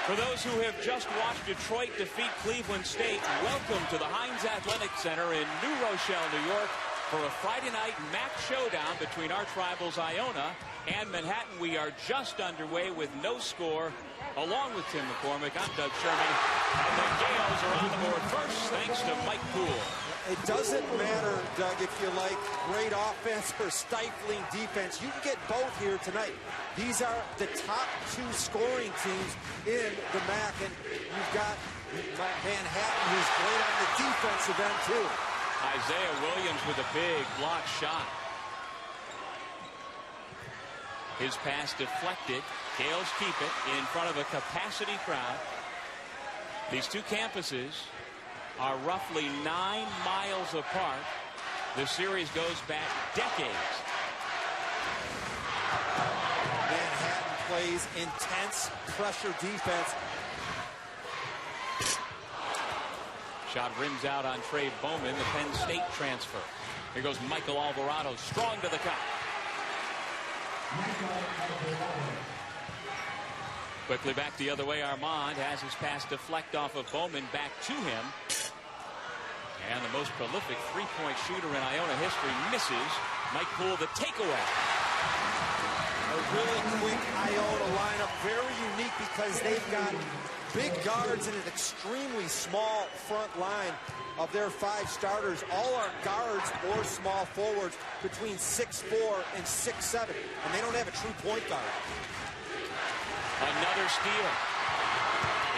For those who have just watched Detroit defeat Cleveland State, welcome to the Heinz Athletic Center in New Rochelle, New York, for a Friday night MAC showdown between arch rivals Iona and Manhattan. We are just underway with no score. Along with Tim McCormick, I'm Doug Sherman, and the Gales are on the board first, thanks to Mike Poole. It doesn't matter, Doug, if you like great offense or stifling defense. You can get both here tonight. These are the top two scoring teams in the MAC, and you've got Manhattan, who's great on the defensive end, too. Isaiah Williams with a big block shot. His pass deflected. Gales keep it in front of a capacity crowd. These two campuses are roughly 9 miles apart. The series goes back decades. Manhattan plays intense pressure defense. Shot rims out on Trey Bowman, the Penn State transfer. Here goes Michael Alvarado, strong to the cup. Quickly back the other way. Armand has his pass deflect off of Bowman back to him. And the most prolific three-point shooter in Iona history misses. Mike Poole, the takeaway. A really quick Iona lineup. Very unique because they've got big guards and an extremely small front line of their 5 starters. All are guards or small forwards between 6'4" and 6'7". And they don't have a true point guard. Another steal.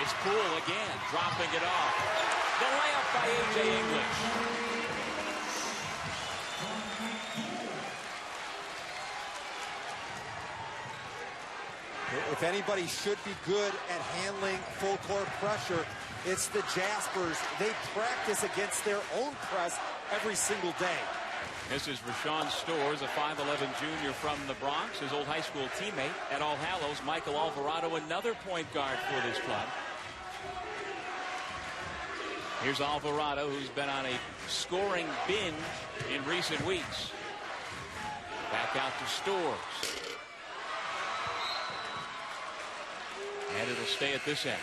It's Poole again, dropping it off. The layup by A.J. English. If anybody should be good at handling full court pressure, it's the Jaspers. They practice against their own press every single day. This is Rashawn Stores, a 5'11 junior from the Bronx. His old high school teammate at All Hallows, Michael Alvarado, another point guard for this club. Here's Alvarado, who's been on a scoring binge in recent weeks. Back out to Stores. And it'll stay at this end.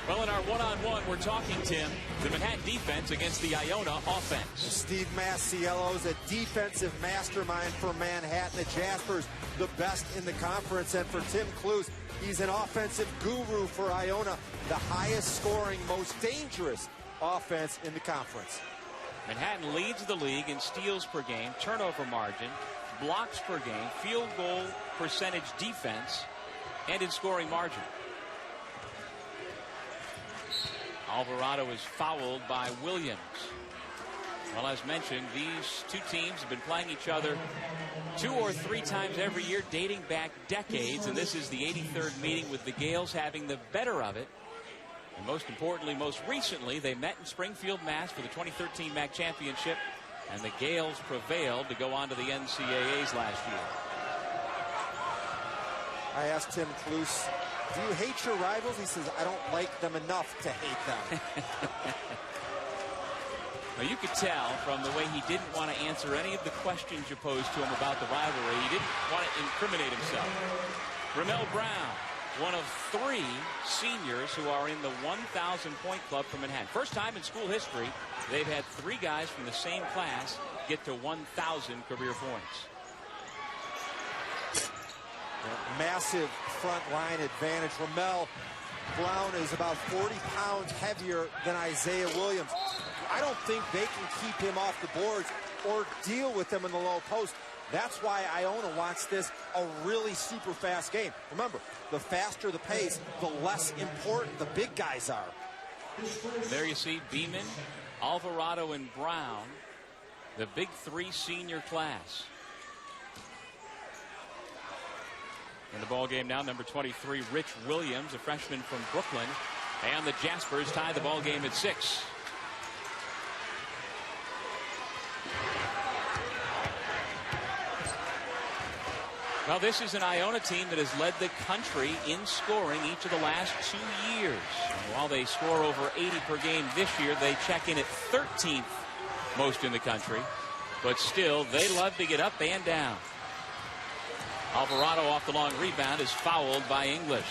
Well, in our one-on-one, we're talking, Tim, the Manhattan defense against the Iona offense. Steve Masiello's a defensive mastermind for Manhattan. The Jaspers, the best in the conference. And for Tim Cluse, he's an offensive guru for Iona, the highest scoring, most dangerous offense in the conference. Manhattan leads the league in steals per game, turnover margin, blocks per game, field goal percentage defense, and in scoring margin. Alvarado is fouled by Williams. Well, as mentioned, these two teams have been playing each other 2 or 3 times every year, dating back decades, and this is the 83rd meeting with the Gales having the better of it. And most importantly, most recently, they met in Springfield, Mass. for the 2013 MAC championship, and the Gales prevailed to go on to the NCAAs last year. I asked Tim Cluse, do you hate your rivals? He says, I don't like them enough to hate them. Well, you could tell from the way he didn't want to answer any of the questions you posed to him about the rivalry. He didn't want to incriminate himself. Ramel Brown, one of 3 seniors who are in the 1,000-point club for Manhattan. First time in school history, they've had 3 guys from the same class get to 1,000 career points. Massive front line advantage. Ramel Brown is about 40 pounds heavier than Isaiah Williams. I don't think they can keep him off the boards or deal with him in the low post. That's why Iona wants this a really super fast game. Remember, the faster the pace, the less important the big guys are. There you see Beeman, Alvarado, and Brown, the big 3 senior class. In the ball game now, number 23, Rich Williams, a freshman from Brooklyn, and the Jaspers tie the ball game at 6. Well, this is an Iona team that has led the country in scoring each of the last 2 years. And while they score over 80 per game this year, they check in at 13th most in the country. But still, they love to get up and down. Alvarado off the long rebound is fouled by English.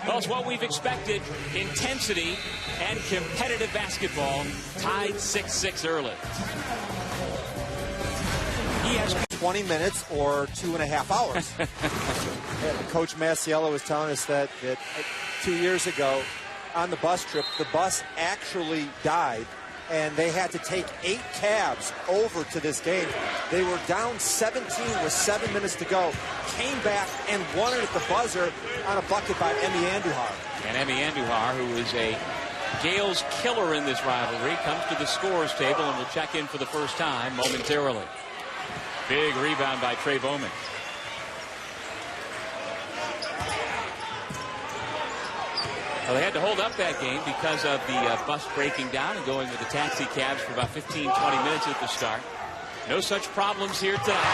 Well, it's what we've expected. Intensity and competitive basketball tied 6-6 early. He has 20 minutes or 2.5 hours. Coach Masiello was telling us that 2 years ago on the bus trip, the bus actually died, and they had to take 8 cabs over to this game. They were down 17 with 7 minutes to go, came back and won it at the buzzer on a bucket by Emi Andujar. And Emi Andujar, who is a Gales killer in this rivalry, comes to the scorer's table and will check in for the first time momentarily. Big rebound by Trey Bowman. Well, they had to hold up that game because of the bus breaking down and going with the taxi cabs for about 15, 20 minutes at the start. No such problems here tonight.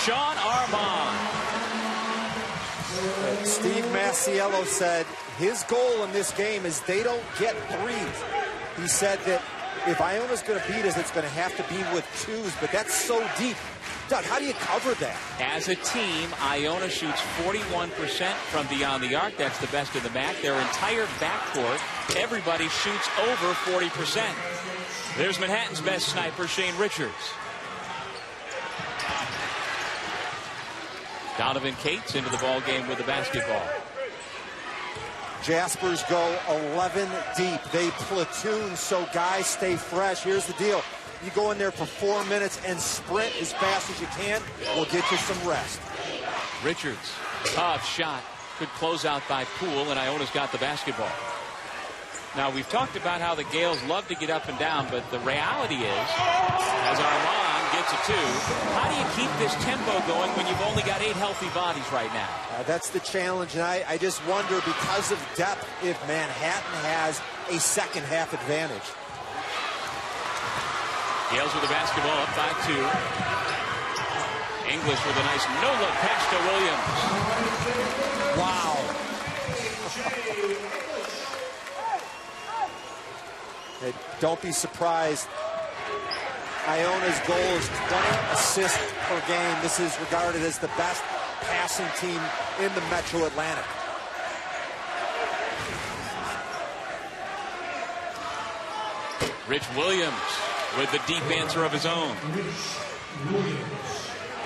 Sean Armand. Steve Masiello said his goal in this game is they don't get threes. He said that if Iona's going to beat us, it's going to have to be with twos, but that's so deep. Doug, how do you cover that? As a team, Iona shoots 41% from beyond the arc. That's the best of the MAC. Their entire backcourt, everybody shoots over 40%. There's Manhattan's best sniper, Shane Richards. Donovan Cates into the ball game with the basketball. Jaspers go 11 deep. They platoon so guys stay fresh. Here's the deal. You go in there for 4 minutes and sprint as fast as you can. We'll get you some rest. Richards, tough shot. Good closeout by Poole, and Iona's got the basketball. Now, we've talked about how the Gales love to get up and down, but the reality is, as Armand gets a 2, how do you keep this tempo going when you've only got 8 healthy bodies right now? That's the challenge, and I just wonder, because of depth, if Manhattan has a second half advantage. Gales with the basketball up by 2. English with a nice no-look pass to Williams. Wow. Don't be surprised. Iona's goal is 20 assists per game. This is regarded as the best passing team in the Metro Atlantic. Rich Williams with the deep answer of his own.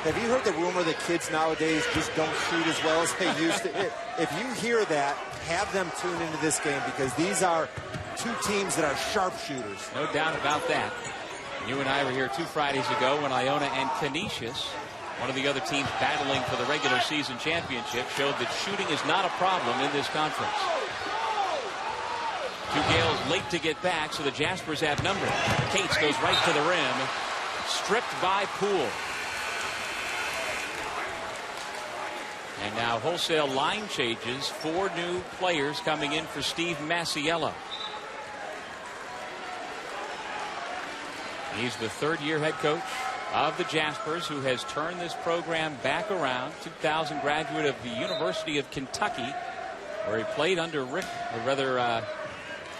Have you heard the rumor that kids nowadays just don't shoot as well as they used to? If you hear that, have them tune into this game, because these are 2 teams that are sharpshooters. No doubt about that. You and I were here 2 Fridays ago when Iona and Canisius, one of the other teams battling for the regular season championship, showed that shooting is not a problem in this conference. 2 Gales late to get back, so the Jaspers have number. Cates goes right to the rim. Stripped by Poole. And now wholesale line changes. 4 new players coming in for Steve Masiello. He's the 3rd-year head coach of the Jaspers, who has turned this program back around. 2000 graduate of the University of Kentucky, where he played under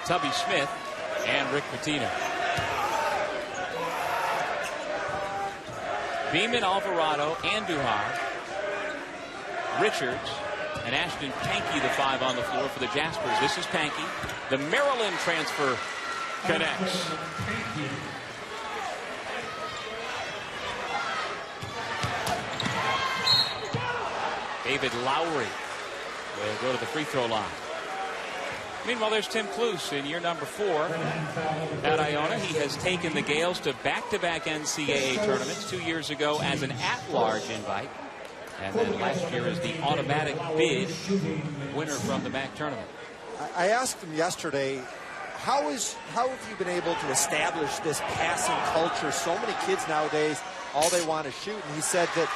Tubby Smith and Rick Pitino. Beeman, Alvarado, Andujar, Richards, and Ashton Pankey, the 5 on the floor for the Jaspers. This is Pankey. The Maryland transfer connects. David Lowry will go to the free throw line. Meanwhile, there's Tim Kluse in year number 4 at Iona. He has taken the Gales to back-to-back NCAA tournaments. 2 years ago as an at-large invite, and then last year as the automatic bid winner from the MAC tournament. I asked him yesterday, how have you been able to establish this passing culture? So many kids nowadays, all they want to shoot. And he said that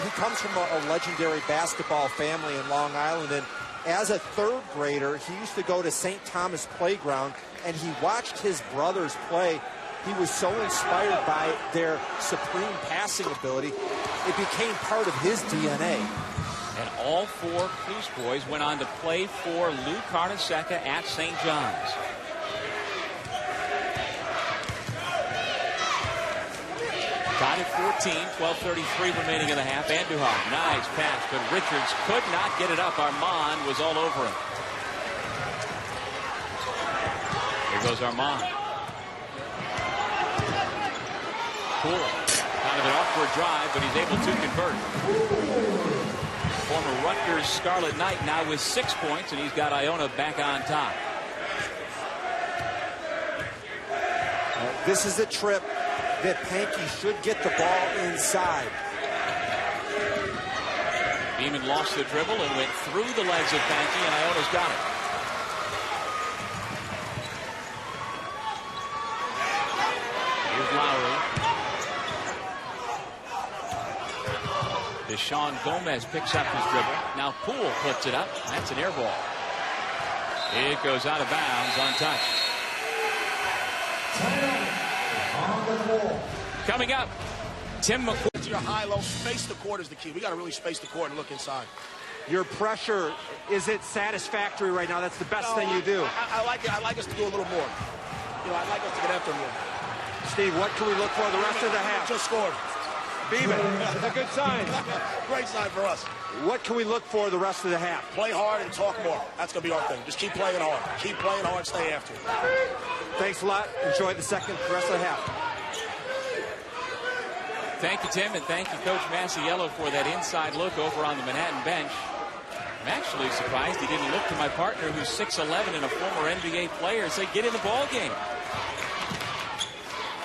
he comes from a legendary basketball family in Long Island, and as a 3rd grader, he used to go to St. Thomas Playground, and he watched his brothers play. He was so inspired by their supreme passing ability, it became part of his DNA. And all 4 Kluse boys went on to play for Lou Carnesecca at St. John's. Tied at 14, 12:33 remaining in the half. Andujar, nice pass, but Richards could not get it up. Armand was all over him. goes Armand. Poole. Kind of an awkward drive, but he's able to convert. Former Rutgers Scarlet Knight now with 6 points, and he's got Iona back on top. This is a trip that Pankey should get the ball inside. Beeman lost the dribble and went through the legs of Pankey, and Iona's got it. Here's Lowry. Deshaun Gomez picks up his dribble. Now Poole puts it up. That's an air ball. It goes out of bounds, untouched. Coming up, Tim McCoy. Your high-low, space the court is the key. We got to really space the court and look inside. Your pressure, is it satisfactory right now? That's the best thing you do. I like it. I like us to do a little more. I'd like us to get after more. Steve, what can we look for the rest of the half? Just scored. Beeman, it's a good sign. Great sign for us. What can we look for the rest of the half? Play hard and talk more. That's going to be our thing. Just keep playing hard. Keep playing hard. Stay after it. Thanks a lot. Enjoy the rest of the half. Thank you, Tim, and thank you, Coach Masiello, for that inside look over on the Manhattan bench. I'm actually surprised he didn't look to my partner, who's 6'11" and a former NBA player, and say, get in the ball game.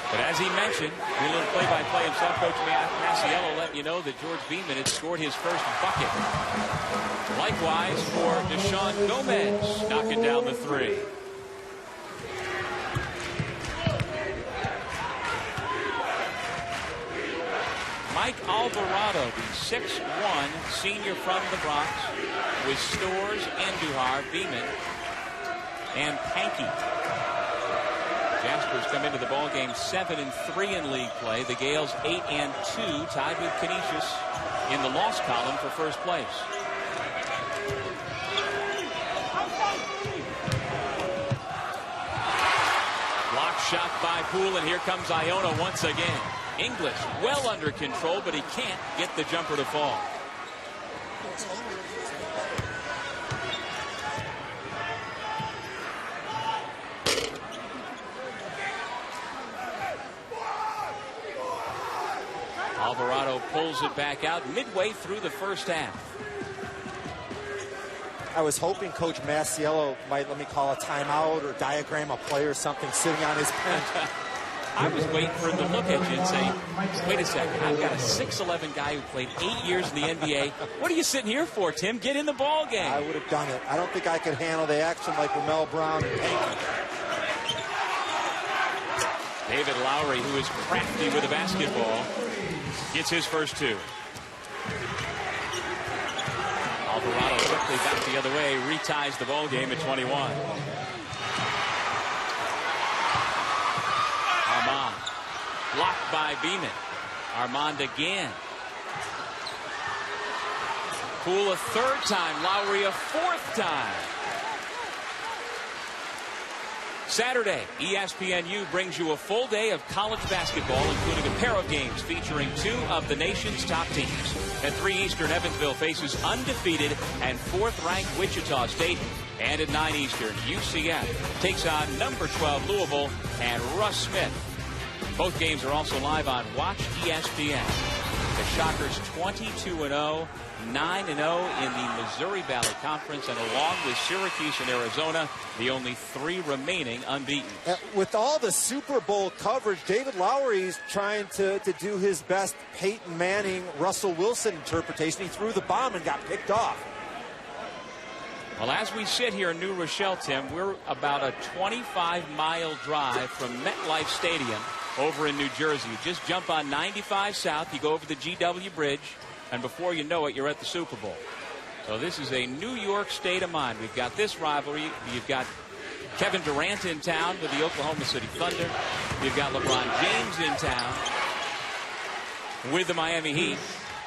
But as he mentioned, a little play-by-play himself, Coach Masiello letting you know that George Beeman had scored his first bucket. Likewise for Deshaun Gomez, knocking down the three. Mike Alvarado, the 6'1" senior from the Bronx, with Stores, Andujar, Beeman, and Pankey. Jaspers come into the ballgame 7-3 in league play. The Gales 8-2, tied with Canisius in the loss column for first place. Block shot by Poole, and here comes Iona once again. English well under control, but he can't get the jumper to fall. Alvarado pulls it back out midway through the first half. I was hoping Coach Masiello might let me call a timeout or diagram a play or something sitting on his bench. I was waiting for him to look at you and say, wait a second, I've got a 6'11" guy who played 8 years in the NBA. What are you sitting here for, Tim? Get in the ball game. I would have done it. I don't think I could handle the action like Ramel Brown and Pankey. David Lowry, who is crafty with a basketball, gets his first two. Alvarado quickly back the other way, reties the ball game at 21. Armand, blocked by Beeman. Armand again. Poole a third time, Lowry a fourth time. Saturday, ESPNU brings you a full day of college basketball, including a pair of games featuring two of the nation's top teams. At 3 Eastern, Evansville faces undefeated and 4th-ranked Wichita State. And at 9 Eastern, UCF takes on number 12 Louisville and Russ Smith. Both games are also live on Watch ESPN. The Shockers 22-0, 9-0 in the Missouri Valley Conference, and along with Syracuse and Arizona, the only 3 remaining unbeaten. With all the Super Bowl coverage, David Lowry's trying to do his best Peyton Manning, Russell Wilson interpretation. He threw the bomb and got picked off. Well, as we sit here in New Rochelle, Tim, we're about a 25-mile drive from MetLife Stadium over in New Jersey. You just jump on 95 South, you go over the GW Bridge, and before you know it, you're at the Super Bowl. So this is a New York state of mind. We've got this rivalry. You've got Kevin Durant in town with the Oklahoma City Thunder. You've got LeBron James in town with the Miami Heat.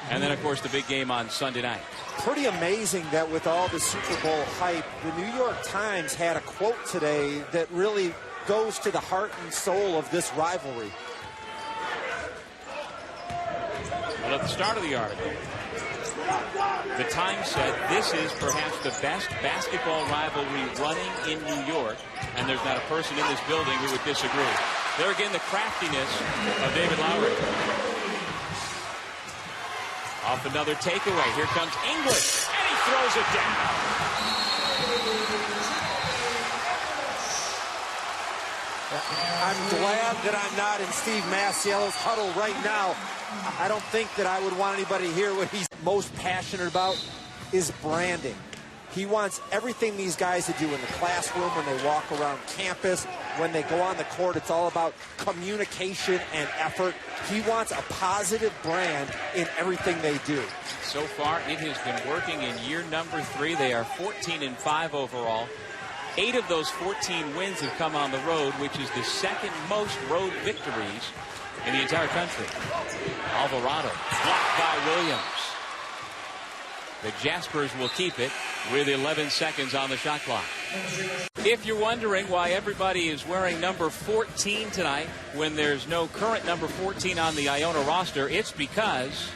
And then, of course, the big game on Sunday night. Pretty amazing that with all the Super Bowl hype, the New York Times had a quote today that really goes to the heart and soul of this rivalry. Well, at the start of the article, The Times said this is perhaps the best basketball rivalry running in New York, and there's not a person in this building who would disagree. There again, the craftiness of David Lowry. Off another takeaway. Here comes English, and he throws it down. I'm glad that I'm not in Steve Masiello's huddle right now. I don't think that I would want anybody to hear what he's most passionate about is branding. He wants everything these guys to do in the classroom, when they walk around campus, when they go on the court. It's all about communication and effort. He wants a positive brand in everything they do. So far, it has been working in year number 3. They are 14-5 overall. 8 of those 14 wins have come on the road, which is the second most road victories in the entire country. Alvarado blocked by Williams. The Jaspers will keep it with 11 seconds on the shot clock. If you're wondering why everybody is wearing number 14 tonight when there's no current number 14 on the Iona roster, it's because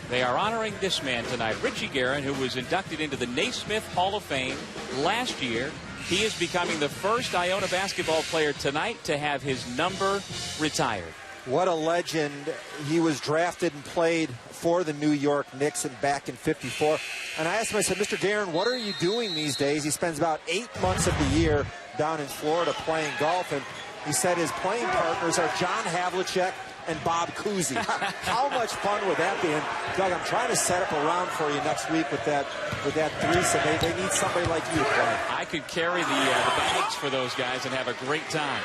they are honoring this man tonight, Richie Guerin, who was inducted into the Naismith Hall of Fame last year. He is becoming the first Iona basketball player tonight to have his number retired. What a legend. He was drafted and played for the New York Knicks back in '54. And I asked him, I said, Mr. Guerin, what are you doing these days? He spends about 8 months of the year down in Florida playing golf. And he said his playing partners are John Havlicek and Bob Cousy. How much fun would that be? And Doug, I'm trying to set up a round for you next week with that threesome. They need somebody like you to play. I could carry the bags for those guys and have a great time.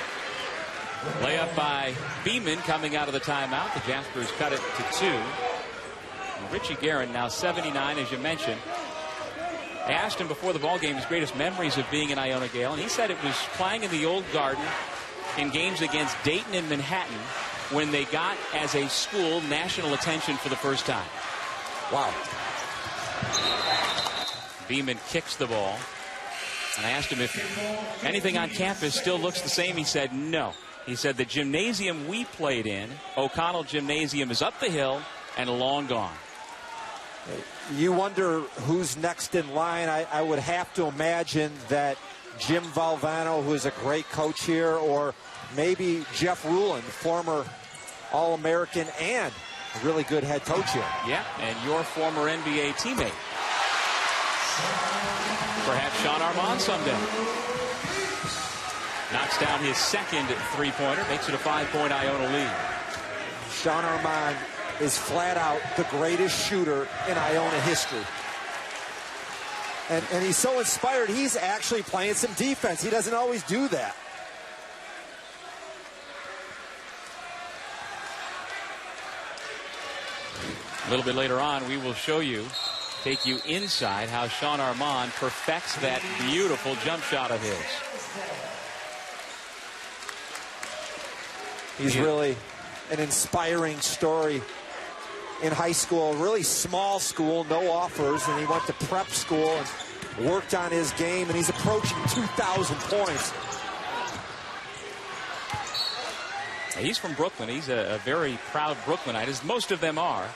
Layup by Beeman coming out of the timeout. The Jaspers cut it to 2. And Richie Guerin now 79, as you mentioned. I asked him before the ball game his greatest memories of being in Iona Gale, and he said it was playing in the old Garden in games against Dayton and Manhattan when they got, as a school, national attention for the first time. Wow. Beeman kicks the ball. And I asked him if anything on campus still looks the same. He said no. He said the gymnasium we played in, O'Connell Gymnasium, is up the hill and long gone. You wonder who's next in line. I would have to imagine that Jim Valvano, who is a great coach here, or maybe Jeff Rulin, former All-American and a really good head coach here. Yeah, and your former NBA teammate. Perhaps Sean Armand someday. Knocks down his second three-pointer, makes it a 5-point Iona lead. Sean Armand is flat out the greatest shooter in Iona history. And he's so inspired, he's actually playing some defense. He doesn't always do that. A little bit later on, we will show you, take you inside how Sean Armand perfects that beautiful jump shot of his. He's really an inspiring story. In high school, really small school, no offers, and he went to prep school and worked on his game, and he's approaching 2,000 points. He's from Brooklyn. He's a very proud Brooklynite, as most of them are.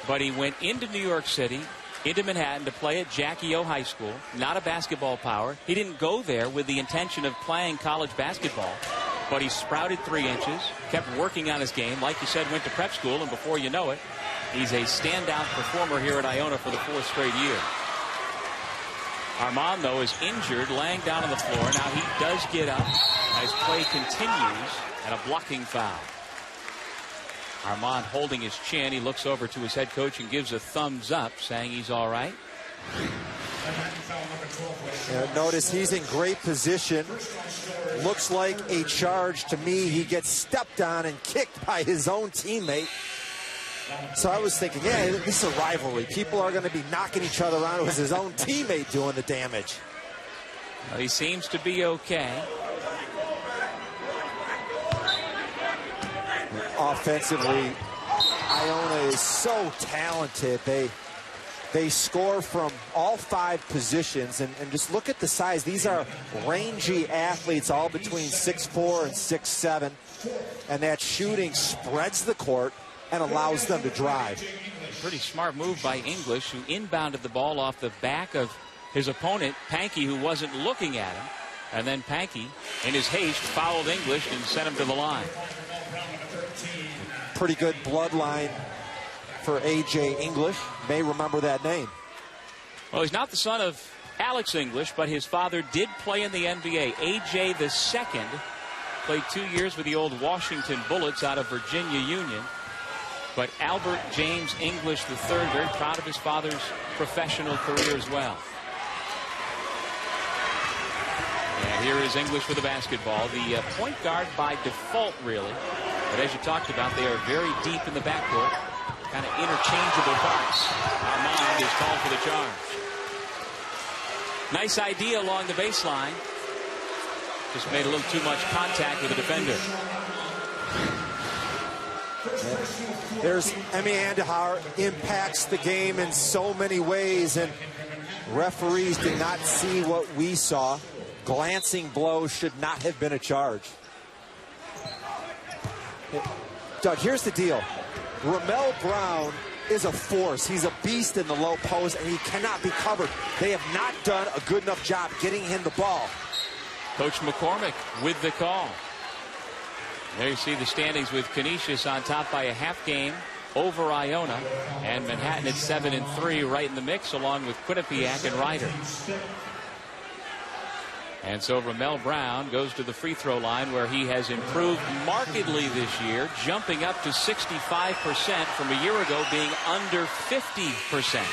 But he went into New York City, into Manhattan, to play at Jackie O High School. Not a basketball power. He didn't go there with the intention of playing college basketball. But he sprouted 3 inches, kept working on his game. Like you said, went to prep school, and before you know it, he's a standout performer here at Iona for the 4th straight year. Armand, though, is injured, laying down on the floor. Now he does get up as play continues, and a blocking foul. Armand holding his chin. He looks over to his head coach and gives a thumbs up, saying he's all right. Notice he's in great position. Looks like a charge to me. He gets stepped on and kicked by his own teammate. So I was thinking, yeah, this is a rivalry. People are going to be knocking each other around. It was his own teammate doing the damage. Well, he seems to be okay. Offensively, Iona is so talented. They score from all 5 positions, and just look at the size. These are rangy athletes, all between 6'4" and 6'7", and that shooting spreads the court, and allows them to drive. Pretty smart move by English, who inbounded the ball off the back of his opponent, Pankey, who wasn't looking at him. And then Pankey, in his haste, fouled English and sent him to the line. Pretty good bloodline for A.J. English. May remember that name. Well, he's not the son of Alex English, but his father did play in the NBA. A.J. the second played 2 years with the old Washington Bullets out of Virginia Union. But Albert James English III, very proud of his father's professional career as well. And here is English with the basketball. The point guard by default, really. But as you talked about, they are very deep in the backcourt. Kind of interchangeable parts. Armand is called for the charge. Nice idea along the baseline. Just made a little too much contact with the defender. There's Emi Andahar, impacts the game in so many ways, and referees did not see what we saw. Glancing blow should not have been a charge. Doug, here's the deal. Ramel Brown is a force. He's a beast in the low post, and he cannot be covered. They have not done a good enough job getting him the ball. Coach McCormick with the call. There you see the standings with Canisius on top by a half game over Iona, and Manhattan at 7-3 right in the mix, along with Quinnipiac and Ryder. And so Ramel Brown goes to the free throw line, where he has improved markedly this year, jumping up to 65% from a year ago being under 50%.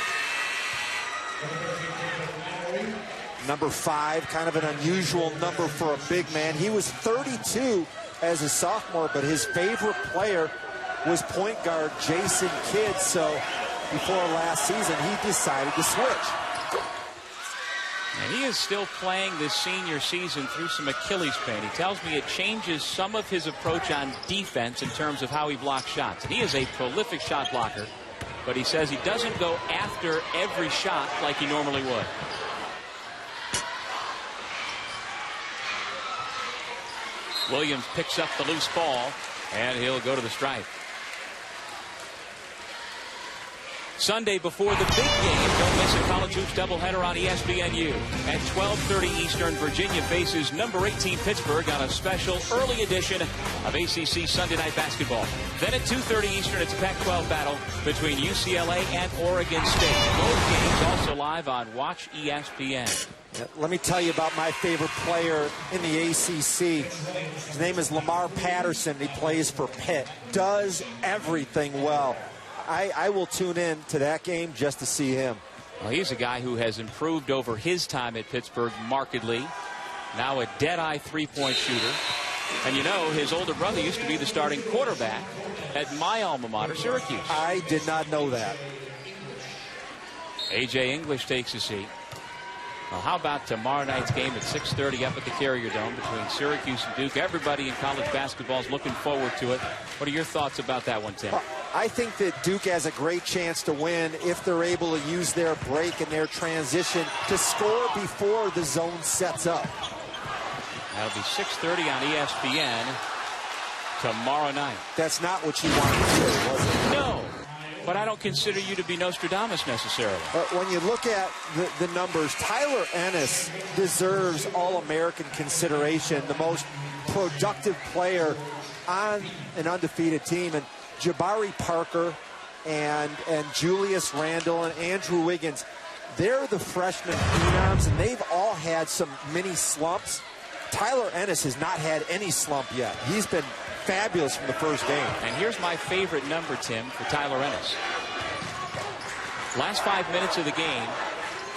Number 5, kind of an unusual number for a big man. He was 32 as a sophomore, but his favorite player was point guard Jason Kidd. So before last season, he decided to switch. And he is still playing this senior season through some Achilles pain. He tells me it changes some of his approach on defense in terms of how he blocks shots. And he is a prolific shot blocker, but he says he doesn't go after every shot like he normally would. Williams picks up the loose ball, and he'll go to the stripe. Sunday before the big game, don't miss a college hoops doubleheader on ESPNU. At 12:30 Eastern, Virginia faces number 18 Pittsburgh on a special early edition of ACC Sunday Night Basketball. Then at 2:30 Eastern, it's a Pac-12 battle between UCLA and Oregon State. Both games also live on Watch ESPN. Let me tell you about my favorite player in the ACC. His name is Lamar Patterson. He plays for Pitt. Does everything well. I will tune in to that game just to see him. Well, he's a guy who has improved over his time at Pittsburgh markedly. Now a dead-eye three-point shooter. And you know, his older brother used to be the starting quarterback at my alma mater, Syracuse. I did not know that. A.J. English takes a seat. Well, how about tomorrow night's game at 6:30 up at the Carrier Dome between Syracuse and Duke? Everybody in college basketball is looking forward to it. What are your thoughts about that one, Tim? I think that Duke has a great chance to win if they're able to use their break and their transition to score before the zone sets up. That'll be 6:30 on ESPN tomorrow night. That's not what you wanted to do, was it? No. But I don't consider you to be Nostradamus necessarily. When you look at the numbers, Tyler Ennis deserves All-American consideration, the most productive player on an undefeated team. And Jabari Parker and Julius Randle and Andrew Wiggins, they're the freshman phenoms, and they've all had some mini slumps. Tyler Ennis has not had any slump yet. He's been fabulous from the first game. And here's my favorite number, Tim, for Tyler Ennis. Last 5 minutes of the game,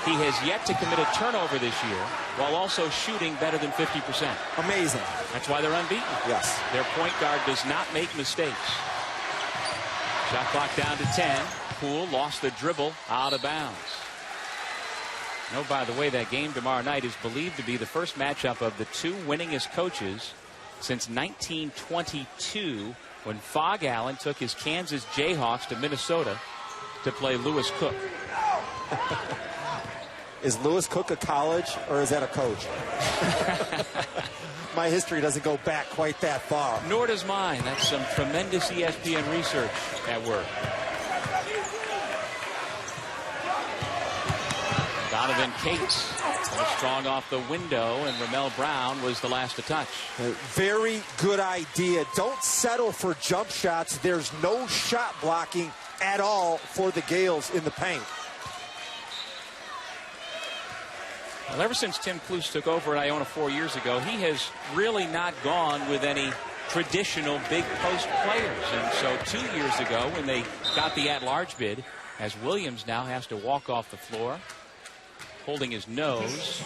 he has yet to commit a turnover this year while also shooting better than 50%. Amazing. That's why they're unbeaten. Yes. Their point guard does not make mistakes. Shot clock down to 10. Poole lost the dribble out of bounds. Oh, by the way, that game tomorrow night is believed to be the first matchup of the two winningest coaches since 1922, when Fog Allen took his Kansas Jayhawks to Minnesota to play Lewis Cook. is Lewis Cook a college or is that a coach? My history doesn't go back quite that far. Nor does mine. That's some tremendous ESPN research at work. Donovan Cates was strong off the window, and Ramel Brown was the last to touch. Very good idea. Don't settle for jump shots. There's no shot blocking at all for the Gales in the paint. Well, ever since Tim Cluse took over at Iona 4 years ago, he has really not gone with any traditional big post players. And so 2 years ago, when they got the at-large bid, as Williams now has to walk off the floor, holding his nose.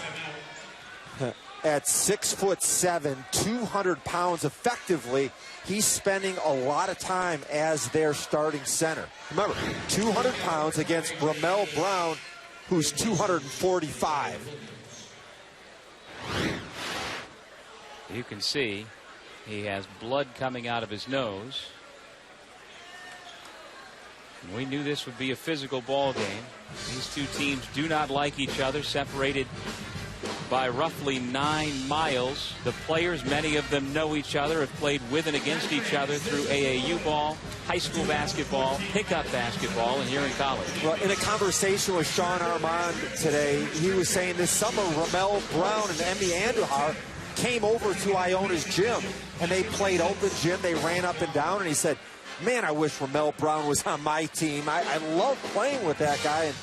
At 6'7", 200 pounds effectively, he's spending a lot of time as their starting center. Remember, 200 pounds against Ramel Brown, who's 245. You can see he has blood coming out of his nose. We knew this would be a physical ball game. These two teams do not like each other, separated by roughly 9 miles. The players, many of them know each other, have played with and against each other through AAU ball, high school basketball, pickup basketball, and here in college. Well, in a conversation with Sean Armand today, he was saying this summer Ramel Brown and Emmy Andujar came over to Iona's gym, and they played open gym. They ran up and down, and he said, man, I wish Ramel Brown was on my team. I love playing with that guy. And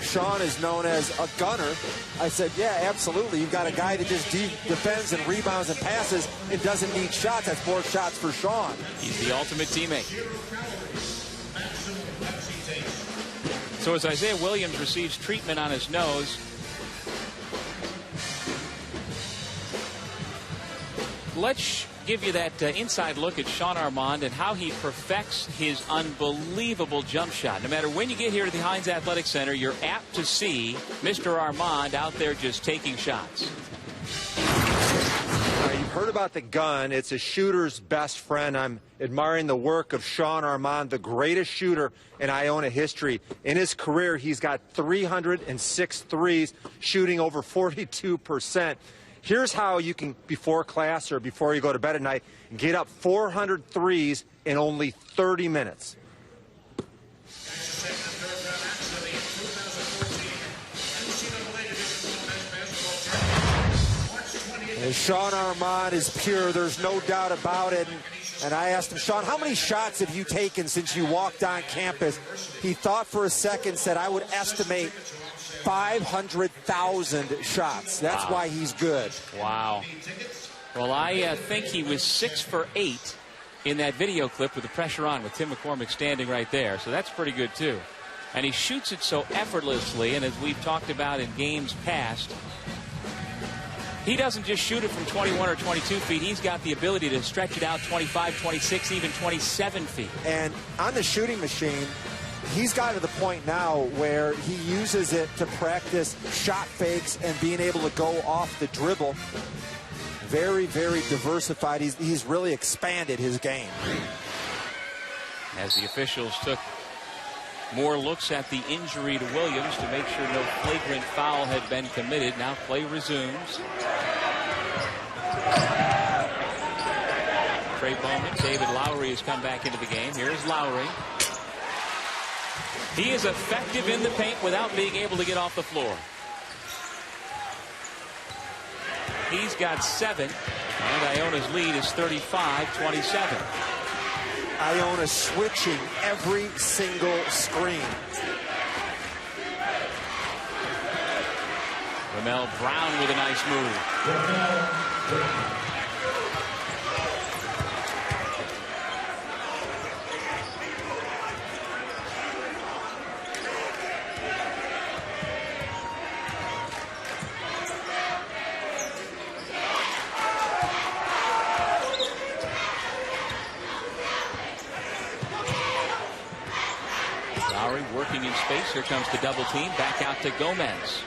Sean is known as a gunner. I said, yeah, absolutely. You've got a guy that just defends and rebounds and passes and doesn't need shots. That's more shots for Sean. He's the ultimate teammate. So as Isaiah Williams receives treatment on his nose, let's give you that inside look at Sean Armand and how he perfects his unbelievable jump shot. No matter when you get here to the Heinz Athletic Center, you're apt to see Mr. Armand out there just taking shots. You've heard about the gun. It's a shooter's best friend. I'm admiring the work of Sean Armand, the greatest shooter in Iona history. In his career, he's got 306 threes, shooting over 42%. Here's how you can, before class or before you go to bed at night, get up 400 threes in only 30 minutes. And Sean Armand is pure. There's no doubt about it. And I asked him, Sean, how many shots have you taken since you walked on campus? He thought for a second, said, I would estimate 500,000 shots. That's why he's good. Wow. Well, I think he was 6 for 8 in that video clip with the pressure on, with Tim McCormick standing right there. So that's pretty good, too. And he shoots it so effortlessly, and as we've talked about in games past, he doesn't just shoot it from 21 or 22 feet. He's got the ability to stretch it out 25, 26, even 27 feet. And on the shooting machine, he's got to the point now where he uses it to practice shot fakes and being able to go off the dribble. Very, very diversified. He's really expanded his game. As the officials took more looks at the injury to Williams to make sure no flagrant foul had been committed. Now play resumes. Trey Bowman, David Lowry has come back into the game. Here's Lowry. He is effective in the paint without being able to get off the floor. He's got 7, and Iona's lead is 35-27. Iona switching every single screen. Ramel Brown with a nice move. Working in space. Here comes the double team. Back out to Gomez.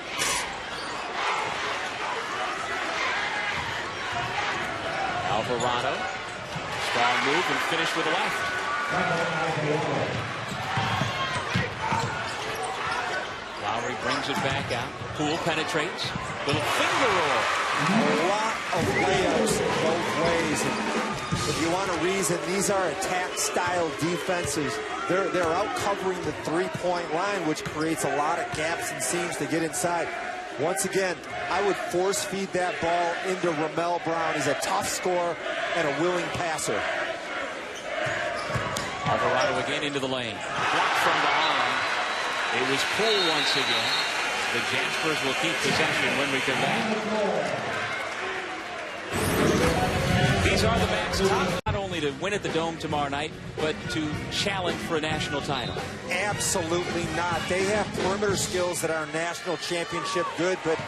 Alvarado. Strong move and finish with the left. Lowry brings Throws it back out. Poole penetrates. Little finger roll. A lot of layups both ways. And if you want a reason, these are attack-style defenses. They're out covering the three-point line, which creates a lot of gaps and seams to get inside. Once again, I would force-feed that ball into Ramel Brown. He's a tough scorer and a willing passer. Alvarado again into the lane. Blocked from behind. It was Poole once again. The Jaspers will keep possession when we come back. These are the Max top, not only to win at the Dome tomorrow night, but to challenge for a national title. Absolutely not. They have perimeter skills that are national championship good, but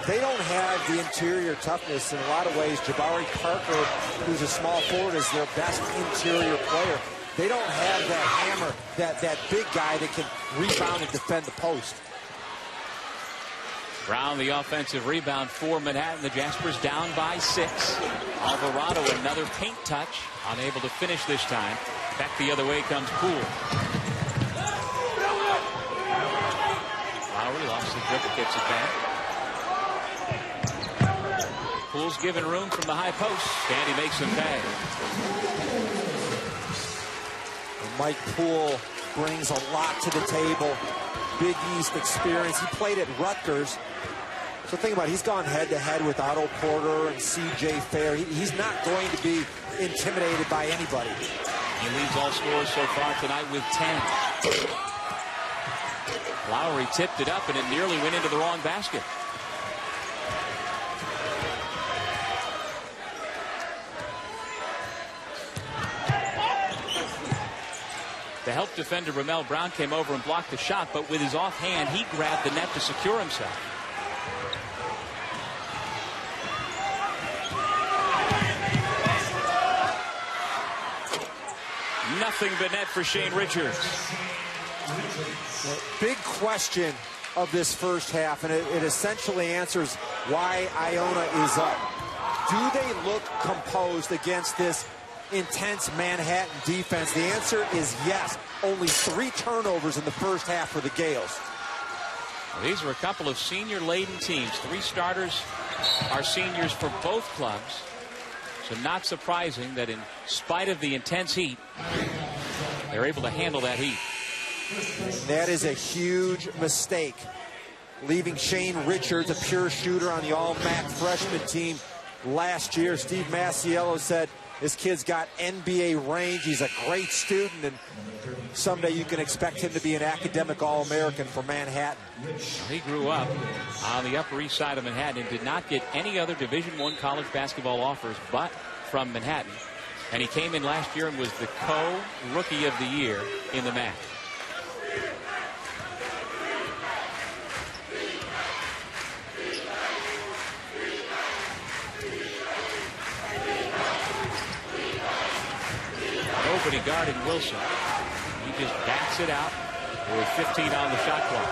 they don't have the interior toughness. In a lot of ways, Jabari Parker, who's a small forward, is their best interior player. They don't have that hammer, that big guy that can rebound and defend the post. Brown, the offensive rebound for Manhattan. The Jaspers down by 6. Alvarado, another paint touch. Unable to finish this time. Back the other way comes Poole. Lowry lost the dribble, gets it back. Poole's given room from the high post, and he makes some pay. Mike Poole brings a lot to the table. Big East experience. He played at Rutgers. So think about it. He's gone head-to-head with Otto Porter and C.J. Fair. He's not going to be intimidated by anybody. He leads all scorers so far tonight with 10. Lowry tipped it up, and it nearly went into the wrong basket. The help defender, Ramel Brown, came over and blocked the shot, but with his offhand, he grabbed the net to secure himself. Nothing but net for Shane Richards. Big question of this first half, and it essentially answers why Iona is up. Do they look composed against this intense Manhattan defense? The answer is yes. Only 3 turnovers in the first half for the Gales. Well, these are a couple of senior-laden teams. 3 starters are seniors for both clubs. So not surprising that in spite of the intense heat, they're able to handle that heat. That is a huge mistake. Leaving Shane Richards, a pure shooter, on the all-MAC freshman team last year. Steve Masiello said, this kid's got NBA range. He's a great student, and someday you can expect him to be an academic All-American for Manhattan. He grew up on the Upper East Side of Manhattan and did not get any other Division I college basketball offers but from Manhattan. And he came in last year and was the co-rookie of the year in the MAC. Nobody guarding Wilson. He just backs it out with 15 on the shot clock.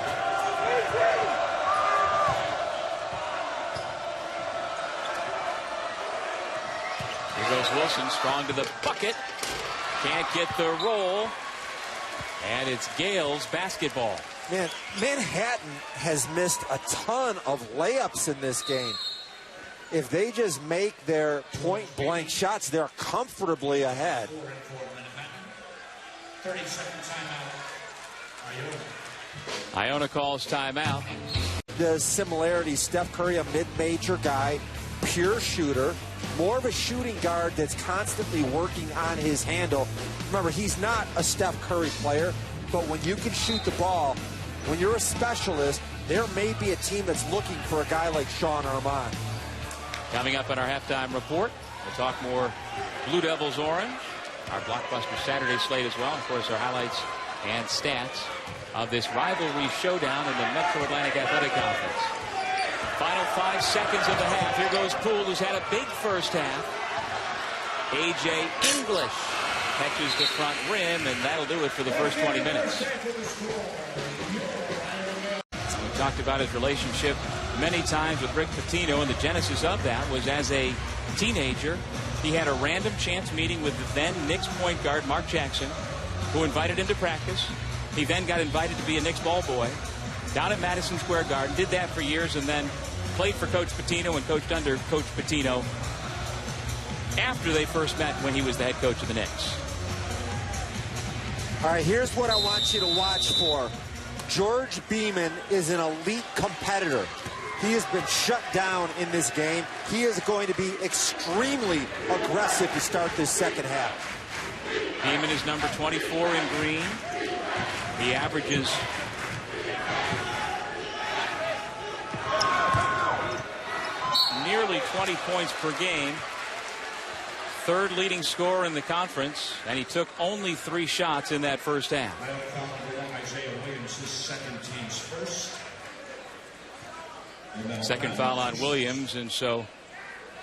Here goes Wilson, strong to the bucket. Can't get the roll. And it's Gales basketball. Man, Manhattan has missed a ton of layups in this game. If they just make their point-blank shots, they're comfortably ahead. 30-second timeout. Iona calls timeout. The similarity, Steph Curry, a mid-major guy, pure shooter, more of a shooting guard that's constantly working on his handle. Remember, he's not a Steph Curry player, but when you can shoot the ball, when you're a specialist, there may be a team that's looking for a guy like Sean Armand. Coming up on our halftime report, we'll talk more Blue Devils Orange, our blockbuster Saturday slate as well, and of course our highlights and stats of this rivalry showdown in the Metro Atlantic Athletic Conference. Final 5 seconds of the half. Here goes Poole, who's had a big first half. A.J. English catches the front rim, and that'll do it for the first 20 minutes. We talked about his relationship many times with Rick Pitino, and the genesis of that was as a teenager, he had a random chance meeting with the then Knicks point guard Mark Jackson, who invited him to practice. He then got invited to be a Knicks ball boy. down at Madison Square Garden, did that for years, and then played for Coach Pitino and coached under Coach Pitino after they first met when he was the head coach of the Knicks. All right, here's what I want you to watch for. George Beeman is an elite competitor. He has been shut down in this game. He is going to be extremely aggressive to start this second half. Beeman is number 24 in green. He averages nearly 20 points per game. Third leading scorer in the conference, and he took only 3 shots in that first half. Second foul on Williams, and so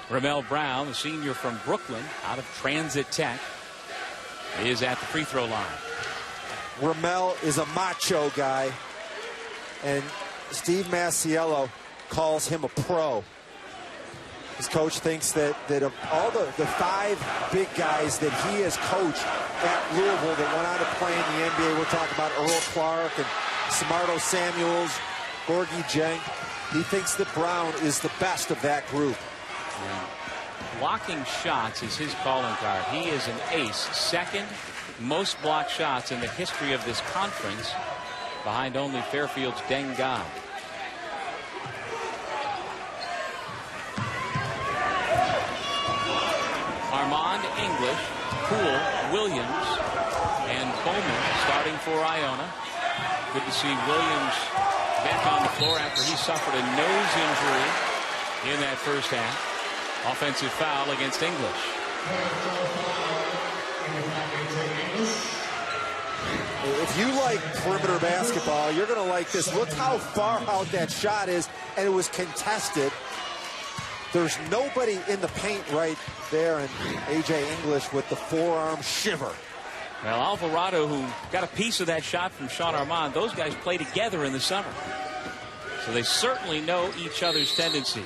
Ramel Brown, the senior from Brooklyn, out of Transit Tech, is at the free throw line. Ramel is a macho guy, and Steve Masiello calls him a pro. His coach thinks that of all the 5 big guys that he has coached at Louisville that went on to play in the NBA, we're talking about Earl Clark and Samardo Samuels, Gorgie Jenk. He thinks that Brown is the best of that group. Yeah. Blocking shots is his calling card. He is an ace. Second most blocked shots in the history of this conference, behind only Fairfield's Deng Gai. Armand, English, Poole, Williams, and Bowman starting for Iona. Good to see Williams back on the floor after he suffered a nose injury in that first half. Offensive foul against English. If you like perimeter basketball, you're going to like this. Look how far out that shot is, and it was contested. There's nobody in the paint right there, and A.J. English with the forearm shiver. Well, Alvarado, who got a piece of that shot from Sean Armand, those guys play together in the summer. So they certainly know each other's tendencies.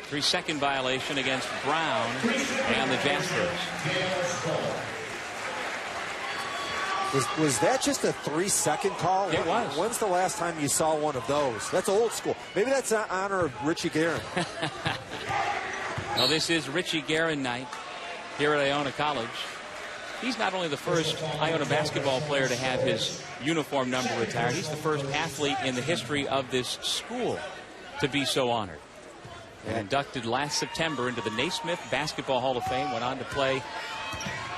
3-second violation against Brown and the Jaspers. Was that just a 3-second call? It was. When's the last time you saw one of those? That's old school. Maybe that's in honor of Richie Guerin. Well, this is Richie Guerin night here at Iona College. He's not only the first Iona basketball player to have his uniform number retired, he's the first athlete in the history of this school to be so honored. And inducted last September into the Naismith Basketball Hall of Fame, went on to play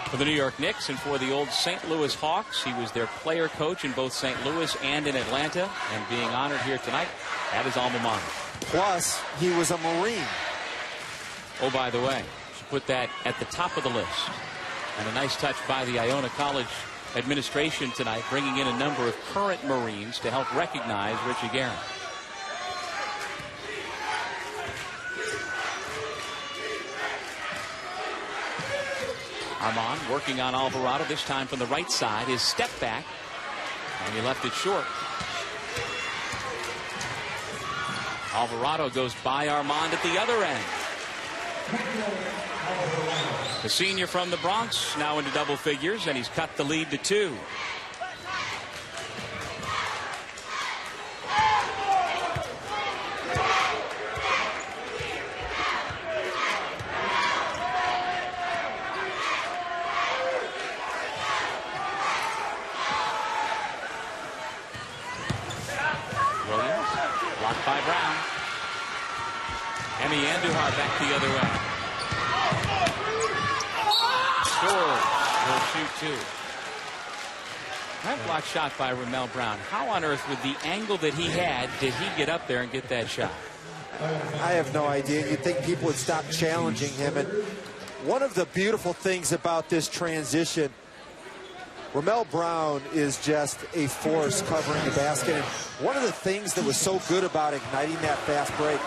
for the New York Knicks and for the old St. Louis Hawks. He was their player coach in both St. Louis and in Atlanta, and being honored here tonight at his alma mater. Plus, he was a Marine. Oh, by the way, should put that at the top of the list. And a nice touch by the Iona College administration tonight, bringing in a number of current Marines to help recognize Richie Guerin. Armand working on Alvarado, this time from the right side. His step back, and he left it short. Alvarado goes by Armand at the other end. The senior from the Bronx now into double figures, and he's cut the lead to 2. Williams blocked by Brown. Emi Andujar back the other way. Scores. Will shoot 2. That block shot by Ramel Brown. How on earth, with the angle that he had, did he get up there and get that shot? I have no idea. You'd think people would stop challenging him. And one of the beautiful things about this transition, Ramel Brown is just a force covering the basket. And one of the things that was so good about igniting that fast break,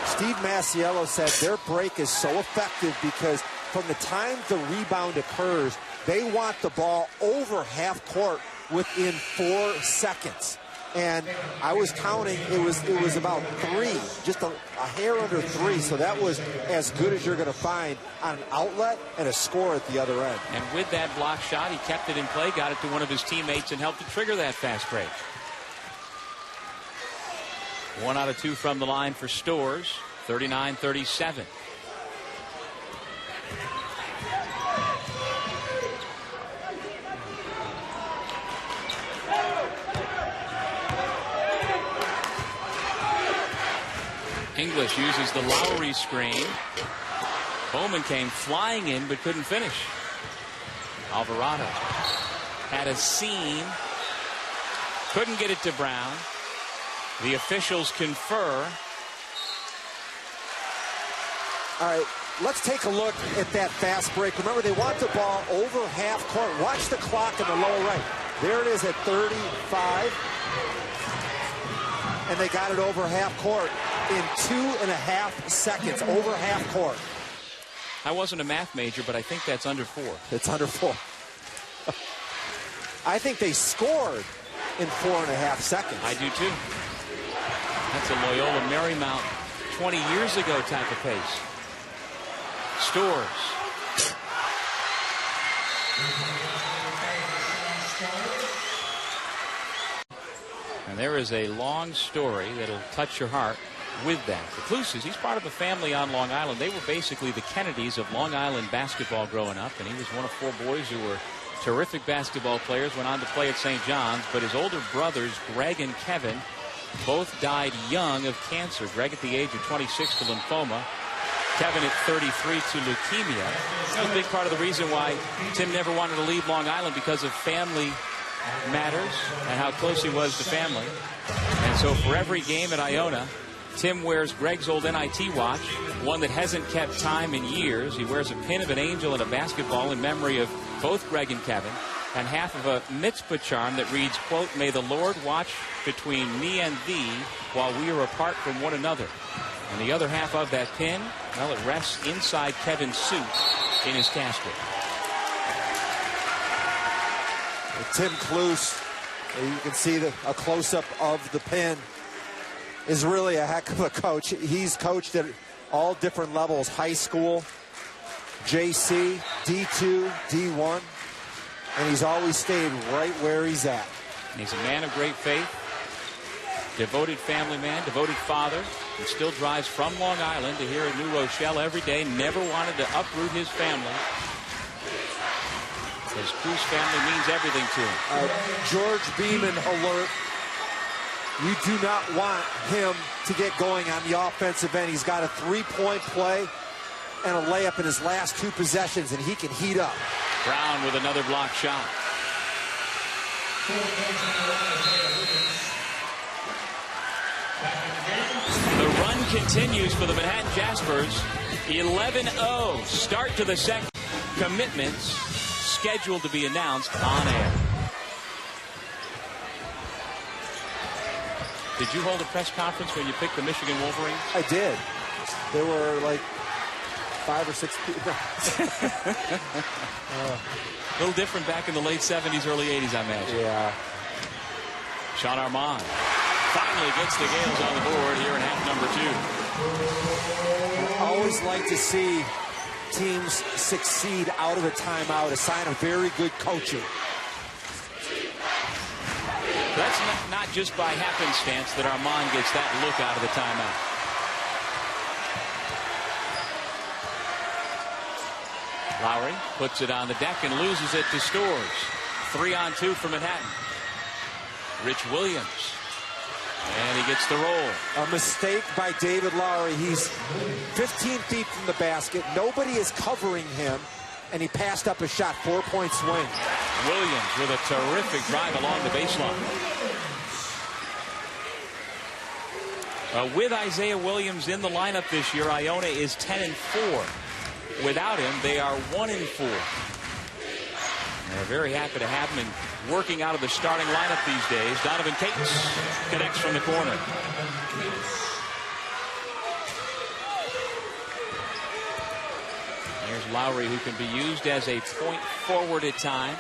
Steve Masiello said their break is so effective because from the time the rebound occurs, they want the ball over half court within 4 seconds. And I was counting, it was about 3, just a hair under 3. So that was as good as you're going to find on an outlet and a score at the other end. And with that block shot, he kept it in play, got it to one of his teammates, and helped to trigger that fast break. 1 out of 2 from the line for Stores. 39-37. English uses the Lowry screen. Bowman came flying in but couldn't finish. Alvarado had a seam. Couldn't get it to Brown. The officials confer. All right, let's take a look at that fast break. Remember, they want the ball over half court. Watch the clock in the lower right. There it is at 35. And they got it over half court in 2.5 seconds. Over half court. I wasn't a math major, but I think that's under 4. It's under 4. I think they scored in 4.5 seconds. I do too. That's a Loyola Marymount 20 years ago type of pace. Stores. And there is a long story that'll touch your heart with that. The Kluses, he's part of a family on Long Island. They were basically the Kennedys of Long Island basketball growing up, and he was one of 4 boys who were terrific basketball players, went on to play at St. John's, but his older brothers, Greg and Kevin, both died young of cancer. Greg at the age of 26 to lymphoma. Kevin at 33 to leukemia. That was a big part of the reason why Tim never wanted to leave Long Island, because of family matters and how close he was to family. And so for every game at Iona, Tim wears Greg's old NIT watch, one that hasn't kept time in years. He wears a pin of an angel and a basketball in memory of both Greg and Kevin, and half of a mitzvah charm that reads, quote, "May the Lord watch between me and thee while we are apart from one another." And the other half of that pin, well, it rests inside Kevin's suit in his casket. Tim Kluse, you can see a close-up of the pin, is really a heck of a coach. He's coached at all different levels: high school, JC, D2, D1, and he's always stayed right where he's at. And he's a man of great faith, devoted family man, devoted father, and still drives from Long Island to here at New Rochelle every day. Never wanted to uproot his family. His Kluse family means everything to him. George Beeman alert. You do not want him to get going on the offensive end. He's got a 3-point play and a layup in his last 2 possessions, and he can heat up. Brown with another block shot. The run continues for the Manhattan Jaspers. 11-0 start to the second. Commitments scheduled to be announced on air. Did you hold a press conference when you picked the Michigan Wolverines? I did. There were like 5 or 6 people. A little different back in the late 70s, early 80s, I imagine. Yeah. Sean Armand finally gets the Gales on the board here in half number 2. I always like to see teams succeed out of a timeout, a sign of very good coaching. That's not just by happenstance that Armand gets that look out of the timeout. Lowry puts it on the deck and loses it to Stores. 3-on-2 for Manhattan. Rich Williams. And he gets the roll. A mistake by David Lowry. He's 15 feet from the basket. Nobody is covering him. And he passed up a shot. 4-point swing. Williams with a terrific drive along the baseline. With Isaiah Williams in the lineup this year, Iona is 10-4. Without him, they are 1-4. They're very happy to have him and working out of the starting lineup these days. Donovan Cates connects from the corner. There's Lowry, who can be used as a point forward at times.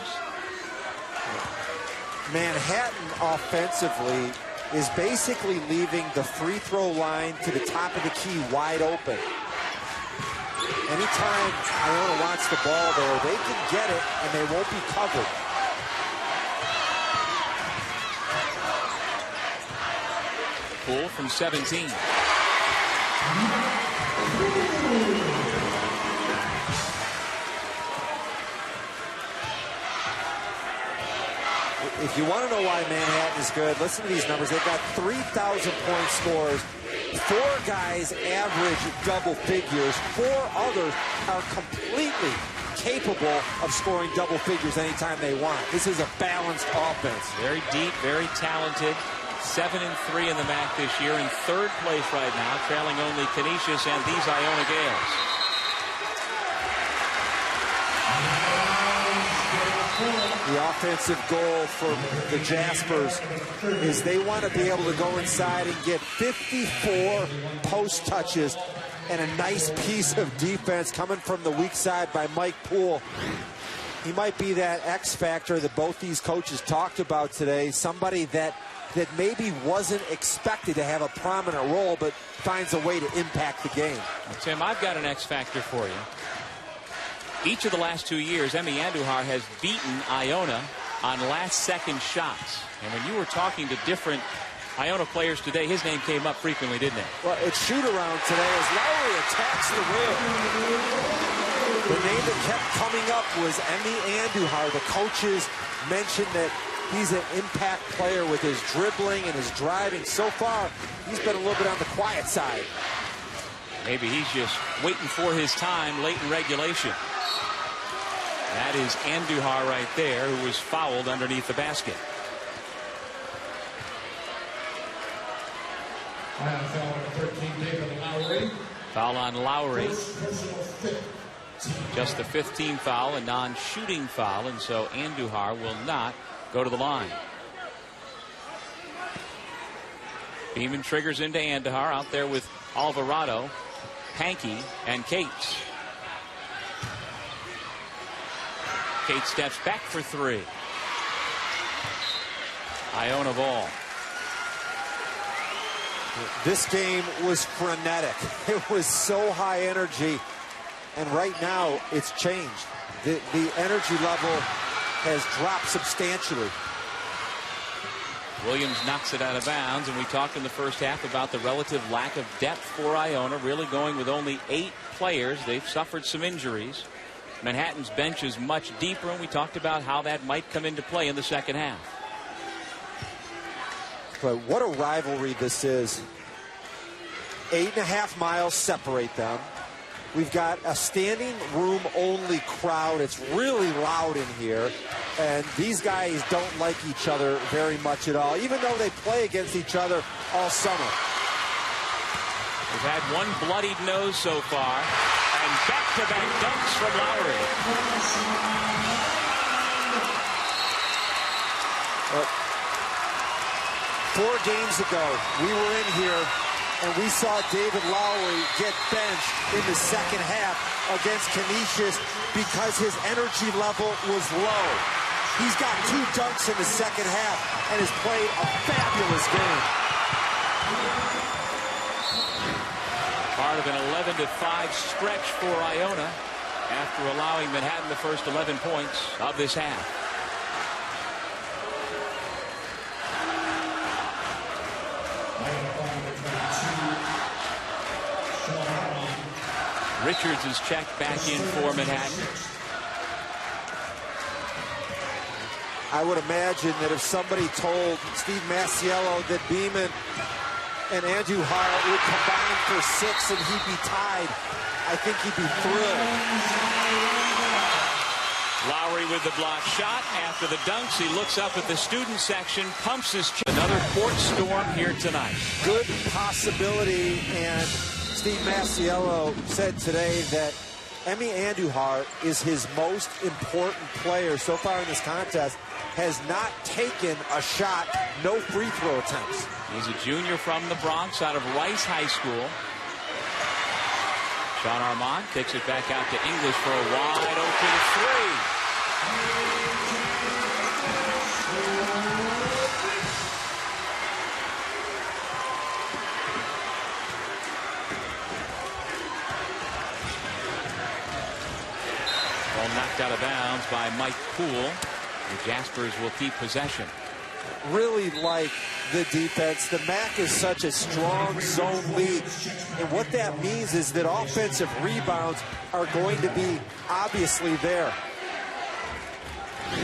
Manhattan offensively is basically leaving the free throw line to the top of the key wide open. Anytime Iona wants the ball there, they can get it and they won't be covered. Poole from 17. If you want to know why Manhattan is good, listen to these numbers. They've got 3,000-point scores. 4 guys average double figures. 4 others are completely capable of scoring double figures anytime they want. This is a balanced offense. Very deep, very talented. 7-3 in the MAC this year, in 3rd place right now, trailing only Canisius and these Iona Gales. The offensive goal for the Jaspers is they want to be able to go inside and get 54 post touches and a nice piece of defense coming from the weak side by Mike Poole. He might be that X factor that both these coaches talked about today, somebody that maybe wasn't expected to have a prominent role but finds a way to impact the game. Well, Tim, I've got an X factor for you. Each of the last 2 years, Emi Andujar has beaten Iona on last-second shots. And when you were talking to different Iona players today, his name came up frequently, didn't it? Well, it's shoot-around today as Lowry attacks the rim. The name that kept coming up was Emi Andujar. The coaches mentioned that he's an impact player with his dribbling and his driving. So far, he's been a little bit on the quiet side. Maybe he's just waiting for his time late in regulation. That is Andujar right there, who was fouled underneath the basket. Foul on Lowry. Just the 15th foul, a non-shooting foul, and so Andujar will not go to the line. Beeman triggers into Andujar out there with Alvarado, Pankey, and Cates. Cates steps back for 3. Iona ball. This game was frenetic. It was so high energy, and right now it's changed. The energy level has dropped substantially. Williams knocks it out of bounds, and we talked in the first half about the relative lack of depth for Iona, really going with only 8 players. They've suffered some injuries. Manhattan's bench is much deeper, and we talked about how that might come into play in the second half. But what a rivalry this is. 8.5 miles separate them. We've got a standing room only crowd. It's really loud in here. And these guys don't like each other very much at all, even though they play against each other all summer. We've had one bloodied nose so far. And back-to-back dunks from Lowry. 4 games ago, we were in here and we saw David Lowry get benched in the second half against Canisius because his energy level was low. He's got 2 dunks in the second half and has played a fabulous game. Part of an 11-5 stretch for Iona after allowing Manhattan the first 11 points of this half. Richards is checked back in for Manhattan. I would imagine that if somebody told Steve Masiello that Beeman and Andujar would combine for 6 and he'd be tied, I think he'd be thrilled. Lowry with the block shot. After the dunks, he looks up at the student section, pumps his chest. Another court storm here tonight. Good possibility, and Steve Masiello said today that Emi Andujar is his most important player so far in this contest. Has not taken a shot, no free throw attempts. He's a junior from the Bronx out of Rice High School. Sean Armand kicks it back out to English for a wide open 3. Ball knocked out of bounds by Mike Poole. The Jaspers will keep possession. Really like the defense. The MAC is such a strong zone league. And what that means is that offensive rebounds are going to be obviously there.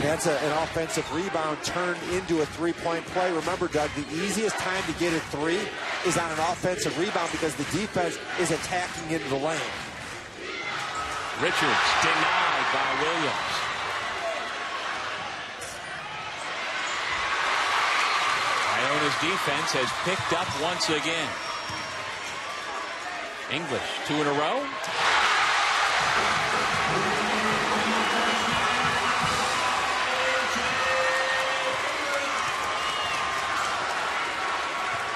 That's an offensive rebound turned into a three-point play. Remember, Doug, the easiest time to get a three is on an offensive rebound because the defense is attacking into the lane. Richards denied by Williams. Iona's defense has picked up once again. English, 2 in a row.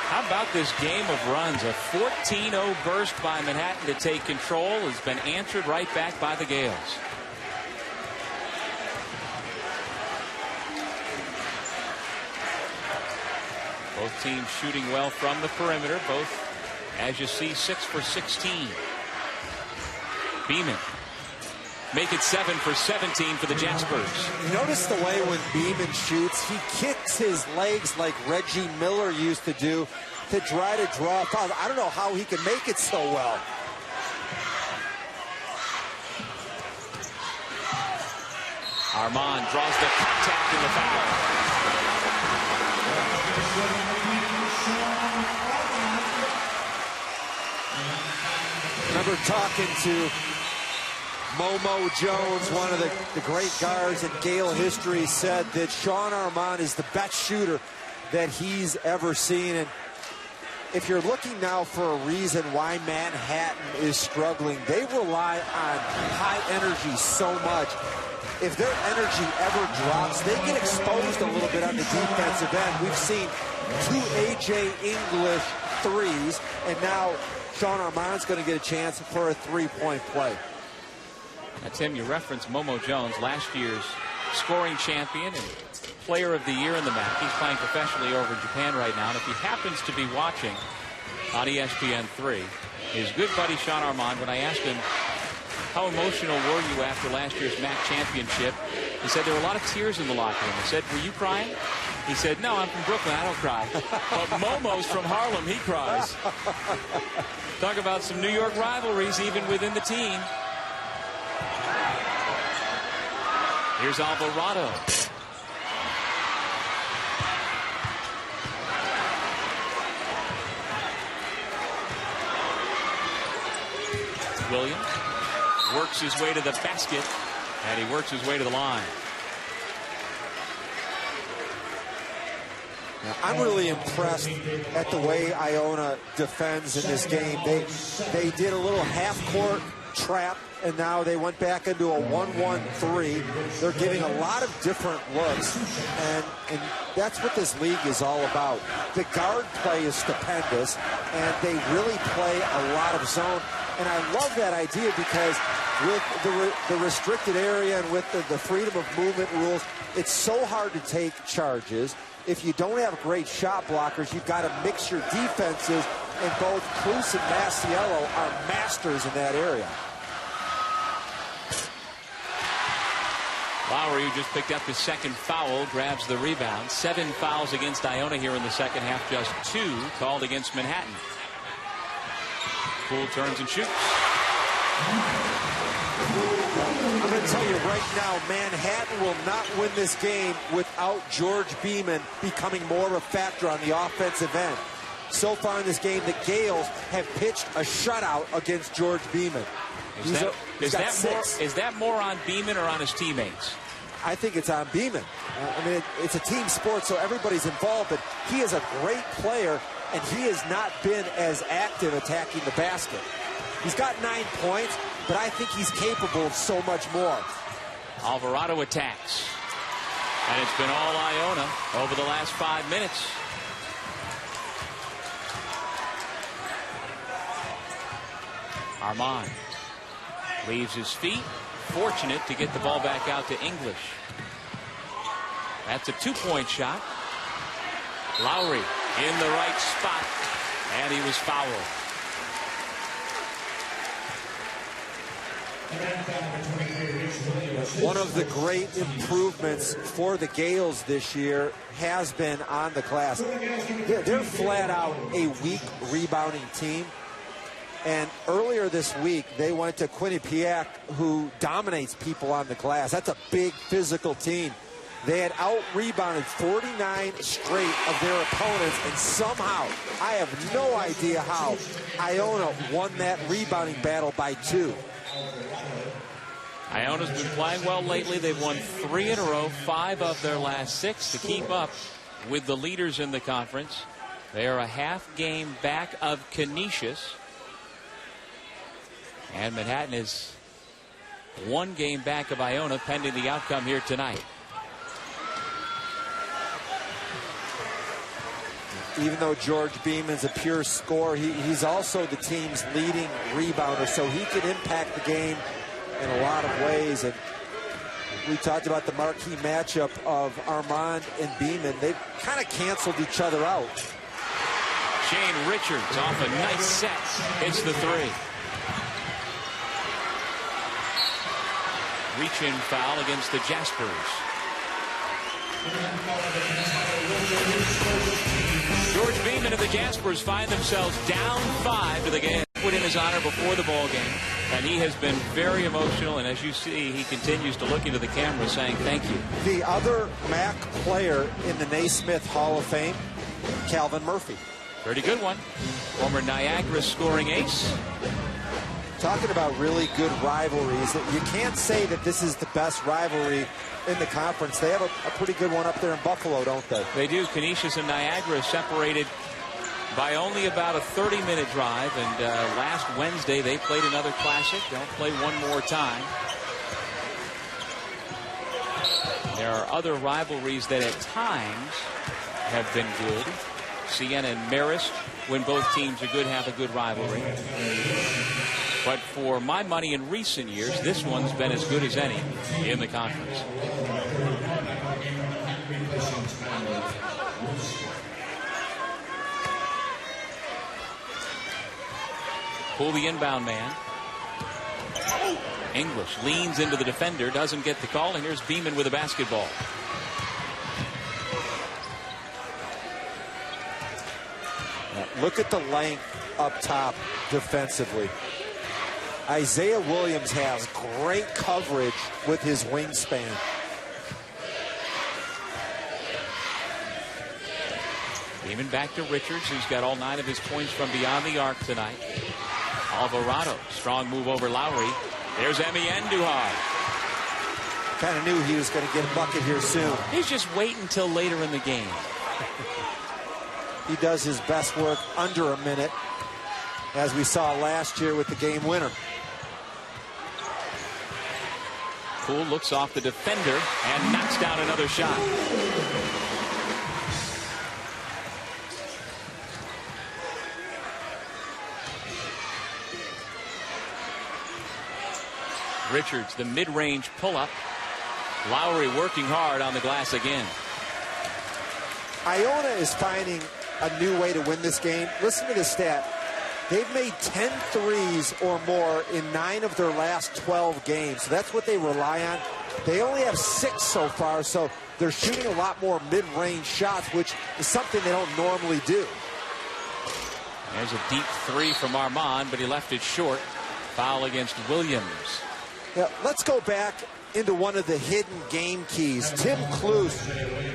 How about this game of runs? A 14-0 burst by Manhattan to take control has been answered right back by the Gales. Both teams shooting well from the perimeter. Both, as you see, 6 for 16. Beeman make it 7 for 17 for the Jaspers. Notice the way when Beeman shoots, he kicks his legs like Reggie Miller used to do to try to draw fouls. I don't know how he can make it so well. Armand draws the contact in the foul. Remember talking to Momo Jones, one of the great guards in Gale history, said that Sean Armand is the best shooter that he's ever seen. And if you're looking now for a reason why Manhattan is struggling, they rely on high energy so much. If their energy ever drops, they get exposed a little bit on the defensive end. We've seen 2 A.J. English threes, and now Sean Armand's going to get a chance for a three-point play. Now, Tim, you referenced Momo Jones, last year's scoring champion and player of the year in the MAC. He's playing professionally over in Japan right now. And if he happens to be watching on ESPN3, his good buddy Sean Armand, when I asked him, how emotional were you after last year's MAC championship? He said there were a lot of tears in the locker room. I said, were you crying? He said, no, I'm from Brooklyn. I don't cry. But Momo's from Harlem. He cries. Talk about some New York rivalries even within the team. Here's Alvarado. Williams works his way to the basket, and he works his way to the line. Now, I'm really impressed at the way Iona defends in this game. They did a little half-court trap, and now they went back into a 1-1-3. They're giving a lot of different looks, and that's what this league is all about. The guard play is stupendous, and they really play a lot of zone. And I love that idea because with the restricted area and with the freedom of movement rules, it's so hard to take charges. If you don't have great shot blockers, you've got to mix your defenses, and both Cruz and Masiello are masters in that area. Lowry, who just picked up his second foul, grabs the rebound. 7 fouls against Iona here in the second half, just 2 called against Manhattan. Poole turns and shoots. I'm going to tell you right now, Manhattan will not win this game without George Beeman becoming more of a factor on the offensive end. So far in this game, the Gales have pitched a shutout against George Beeman. Is that more on Beeman or on his teammates? I think it's on Beeman. I mean, it's a team sport, so everybody's involved, but he is a great player, and he has not been as active attacking the basket. He's got 9 points, but I think he's capable of so much more. Alvarado attacks. And it's been all Iona over the last 5 minutes. Armand leaves his feet. Fortunate to get the ball back out to English. That's a 2-point shot. Lowry in the right spot, and he was fouled. One of the great improvements for the Gales this year has been on the glass. They're flat out a weak rebounding team. And earlier this week, they went to Quinnipiac, who dominates people on the glass. That's a big physical team. They had out-rebounded 49 straight of their opponents, and somehow, I have no idea how, Iona won that rebounding battle by 2. Iona's been playing well lately. They've won 3 in a row, 5 of their last 6 to keep up with the leaders in the conference. They are a half game back of Canisius. And Manhattan is 1 game back of Iona pending the outcome here tonight. Even though George Beeman's a pure scorer, he's also the team's leading rebounder, so he can impact the game in a lot of ways. And we talked about the marquee matchup of Armand and Beeman. They've kind of canceled each other out. Shane Richards off a nice set. Hits the 3. Reach-in foul against the Jaspers. George Beeman of the Jaspers find themselves down 5 to the game. Put in his honor before the ball game, and he has been very emotional, and as you see, he continues to look into the camera saying thank you. The other MAC player in the Naismith Hall of Fame, Calvin Murphy. Pretty good one. Former Niagara scoring ace. Talking about really good rivalries, you can't say that this is the best rivalry in the conference. They have a pretty good one up there in Buffalo, don't they? They do. Canisius and Niagara separated by only about a 30-minute drive, and last Wednesday they played another classic. They'll play one more time. There are other rivalries that at times have been good. Siena and Marist, when both teams are good, have a good rivalry. But for my money in recent years, this one's been as good as any in the conference. Pull the inbound man. English leans into the defender, doesn't get the call, and here's Beeman with a basketball. Look at the length up top defensively. Isaiah Williams has great coverage with his wingspan. Beeman back to Richards, who's got all 9 of his points from beyond the arc tonight. Alvarado, strong move over Lowry. There's Emi Andujar. Kind of knew he was going to get a bucket here soon. He's just waiting until later in the game. He does his best work under a minute, as we saw last year with the game winner. Poole looks off the defender and knocks down another shot. Richards, the mid-range pull-up. Lowry working hard on the glass again. Iona is finding a new way to win this game. Listen to this stat. They've made 10 threes or more in 9 of their last 12 games. So that's what they rely on. They only have 6 so far, so they're shooting a lot more mid-range shots, which is something they don't normally do. There's a deep 3 from Armand, but he left it short. Foul against Williams. Yeah, let's go back into one of the hidden game keys. Tim Cluse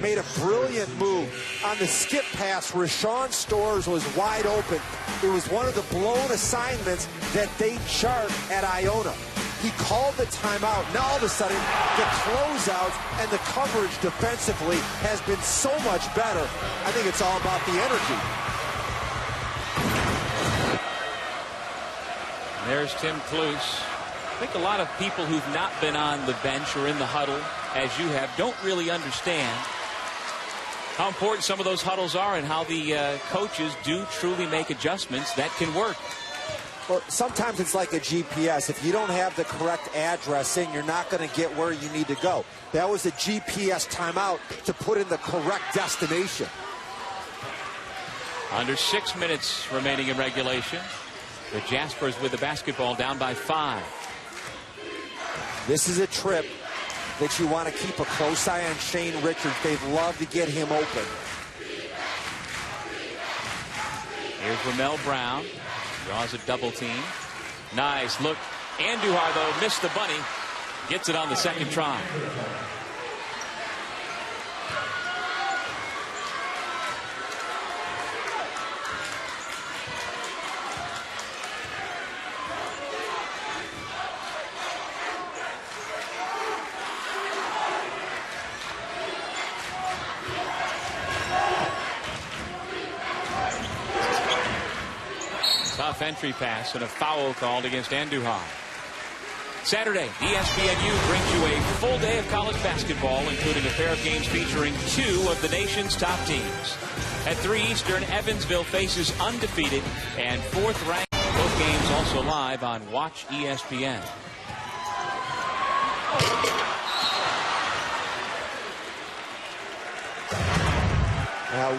made a brilliant move on the skip pass. Rashawn Storrs was wide open. It was one of the blown assignments that they chart at Iona. He called the timeout. Now all of a sudden, the closeout and the coverage defensively has been so much better. I think it's all about the energy. There's Tim Cluse. I think a lot of people who've not been on the bench or in the huddle, as you have, don't really understand how important some of those huddles are and how the coaches do truly make adjustments that can work. Well, sometimes it's like a GPS. If you don't have the correct addressing, you're not going to get where you need to go. That was a GPS timeout to put in the correct destination. Under 6 minutes remaining in regulation. The Jaspers with the basketball down by 5. This is a trip that you want to keep a close eye on Shane Richards. They'd love to get him open. Here's Ramel Brown. Draws a double team. Nice look. Andujar, though, missed the bunny. Gets it on the second try. Tough entry pass and a foul called against Andujar. Saturday, ESPNU brings you a full day of college basketball, including a pair of games featuring 2 of the nation's top teams. At 3 Eastern, Evansville faces undefeated and 4th ranked. Both games also live on Watch ESPN.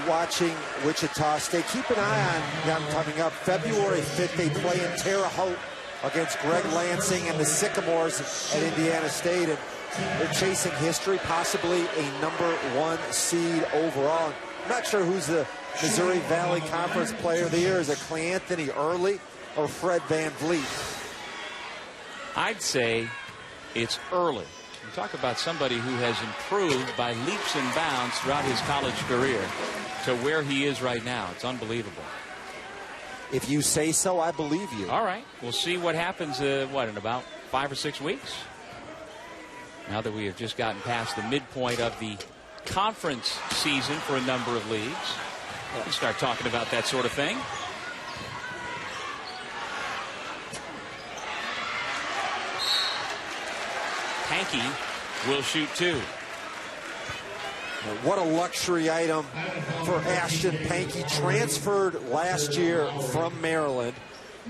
Watching Wichita State. Keep an eye on them coming up. February 5th, they play in Terre Haute against Greg Lansing and the Sycamores at Indiana State. And they're chasing history, possibly a #1 seed overall. I'm not sure who's the Missouri Valley Conference Player of the Year. Is it Cleanthony Early or Fred Van Vliet? I'd say it's Early. You talk about somebody who has improved by leaps and bounds throughout his college career to where he is right now. It's unbelievable. If you say so, I believe you. All right. We'll see what happens, in about 5 or 6 weeks. Now that we have just gotten past the midpoint of the conference season for a number of leagues, we can start talking about that sort of thing. Pankey will shoot 2. What a luxury item for Ashton Pankey. Transferred last year from Maryland.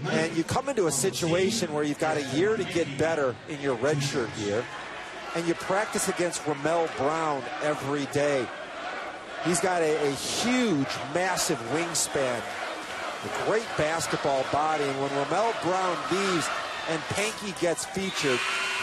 And you come into a situation where you've got a year to get better in your redshirt year. And you practice against Ramel Brown every day. He's got a huge, massive wingspan. A great basketball body. And when Ramel Brown leaves and Pankey gets featured,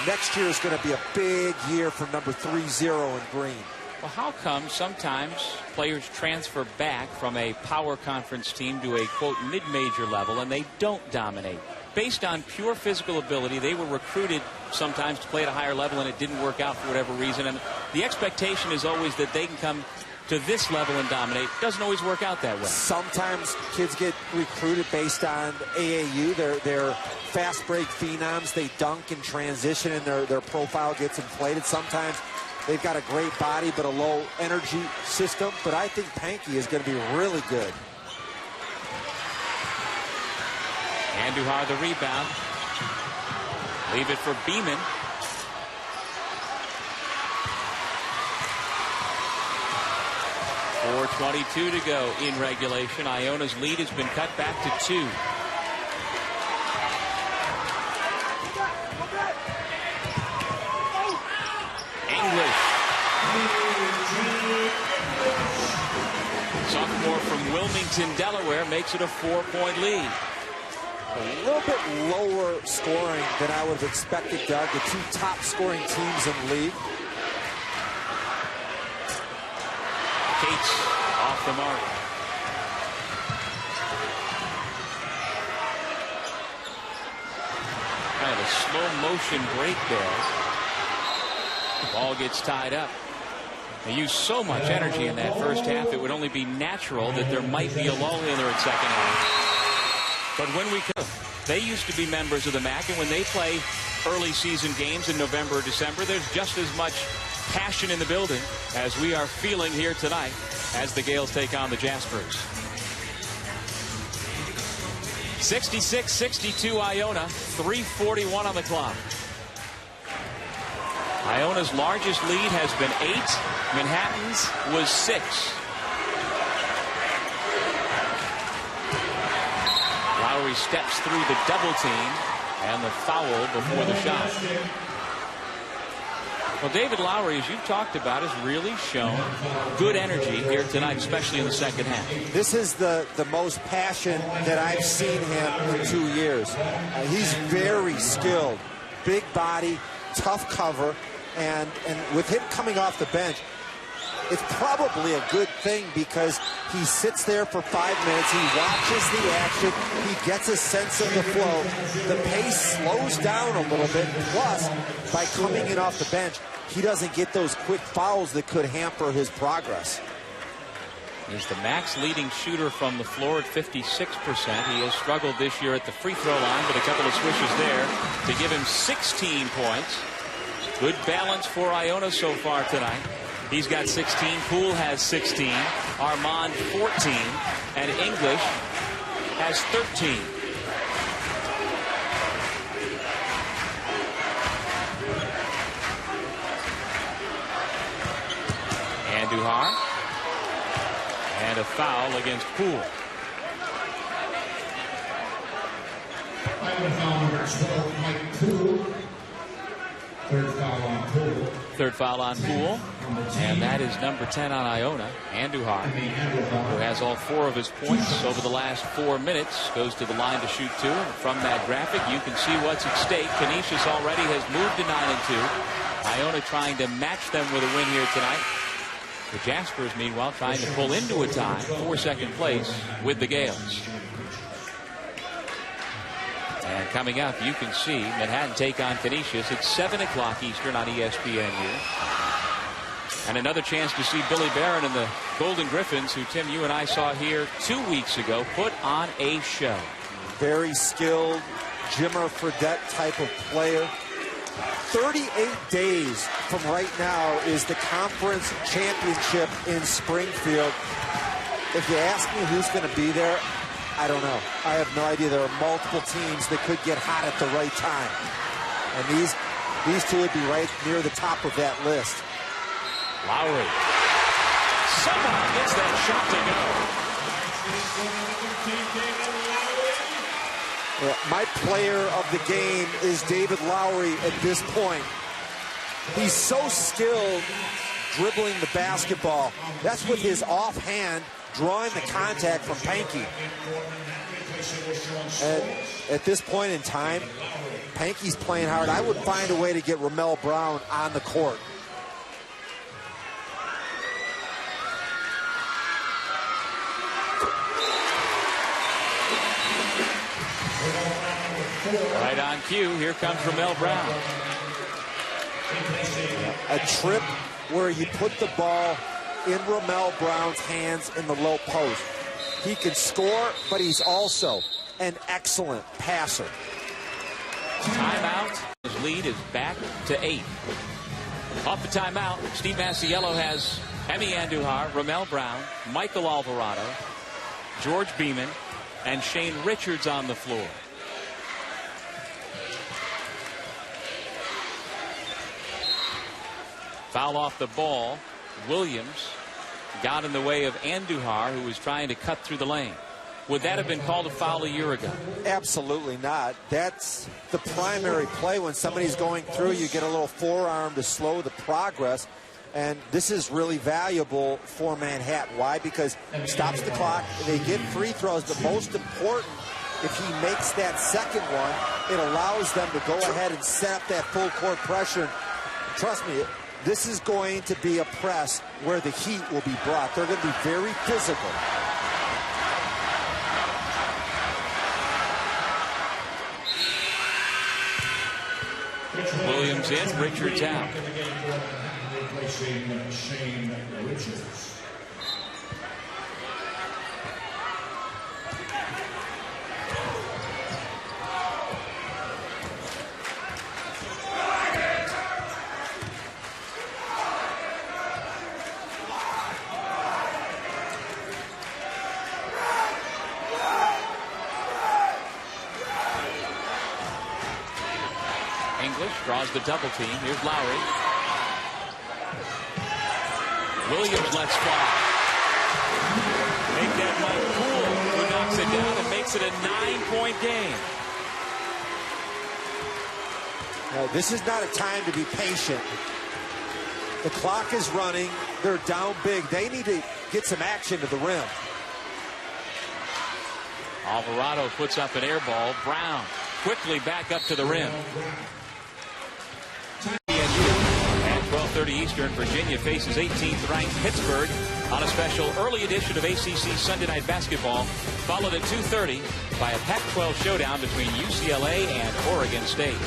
next year is going to be a big year for number 30 in green. Well, how come sometimes players transfer back from a power conference team to a, quote, mid-major level and they don't dominate? Based on pure physical ability, they were recruited sometimes to play at a higher level and it didn't work out for whatever reason. And the expectation is always that they can come to this level and dominate. It doesn't always work out that way. Sometimes kids get recruited based on AAU. They're fast break phenoms. They dunk in transition and their profile gets inflated. Sometimes they've got a great body but a low energy system. But I think Pankey is going to be really good. Andujar the rebound. Leave it for Beeman. .422 to go in regulation. Iona's lead has been cut back to 2. English. Sophomore from Wilmington, Delaware, makes it a 4-point lead. A little bit lower scoring than I would have expected, Doug. The 2 top scoring teams in the league. Cates off the mark. Kind of a slow motion break there. The ball gets tied up. They used so much energy in that first half, it would only be natural that there might be a lull in there at second half. But when we come, they used to be members of the MAC, and when they play early season games in November or December, there's just as much passion in the building as we are feeling here tonight as the Gales take on the Jaspers. 66-62 Iona, 3:41 on the clock. Iona's largest lead has been 8. Manhattan's was 6. Lowry steps through the double team and the foul before the shot. Well, David Lowry, as you've talked about, has really shown good energy here tonight, especially in the second half. This is the most passion that I've seen him in 2 years. He's very skilled. Big body, tough cover, and with him coming off the bench, it's probably a good thing because he sits there for 5 minutes, he watches the action, he gets a sense of the flow, the pace slows down a little bit, plus by coming in off the bench, he doesn't get those quick fouls that could hamper his progress. He's the max leading shooter from the floor at 56%. He has struggled this year at the free throw line, but a couple of swishes there to give him 16 points. Good balance for Iona so far tonight. He's got 16. Poole has 16. Armand 14. And English has 13. Andujar. And a foul against Poole. Third foul on Poole. And that is number 10 on Iona. Andujar, who has all 4 of his points over the last 4 minutes, goes to the line to shoot 2. And from that graphic, you can see what's at stake. Canisius already has moved to 9-2. Iona trying to match them with a win here tonight. The Jaspers, meanwhile, trying to pull into a tie for second place with the Gales. And coming up, you can see Manhattan take on Canisius at 7 o'clock Eastern on ESPN here. And another chance to see Billy Barron and the Golden Griffins, who, Tim, you and I saw here 2 weeks ago, put on a show. Very skilled, Jimmer Fredette type of player. 38 days from right now is the conference championship in Springfield. If you ask me who's going to be there, I don't know. I have no idea. There are multiple teams that could get hot at the right time. And these two would be right near the top of that list. Lowry somehow gets that shot to go. My player of the game is David Lowry at this point. He's so skilled dribbling the basketball. That's with his offhand drawing the contact from Pankey. And at this point in time, Pankey's playing hard. I would find a way to get Ramel Brown on the court. Right on cue, here comes Ramel Brown. A trip where you put the ball in Ramel Brown's hands in the low post. He can score, but he's also an excellent passer. Timeout. His lead is back to 8. Off the timeout, Steve Masiello has Hemi Andujar, Ramel Brown, Michael Alvarado, George Beeman, and Shane Richards on the floor. Foul off the ball. Williams got in the way of Andujar, who was trying to cut through the lane. Would that have been called a foul a year ago? Absolutely not. That's the primary play. When somebody's going through, you get a little forearm to slow the progress. And this is really valuable for Manhattan. Why? Because it stops the clock. They get free throws, but most important, if he makes that second one, it allows them to go ahead and set up that full court pressure. Trust me, this is going to be a press where the heat will be brought. They're going to be very physical. Williams in, Richards out. Draws the double team. Here's Lowry. Williams lets fly. Make that Mike Poole, who knocks it down and makes it a 9-point game. This is not a time to be patient. The clock is running. They're down big. They need to get some action to the rim. Alvarado puts up an air ball. Brown quickly back up to the rim. 4:30 Eastern, Virginia faces 18th-ranked Pittsburgh on a special early edition of ACC Sunday Night Basketball, followed at 2:30 by a Pac-12 showdown between UCLA and Oregon State.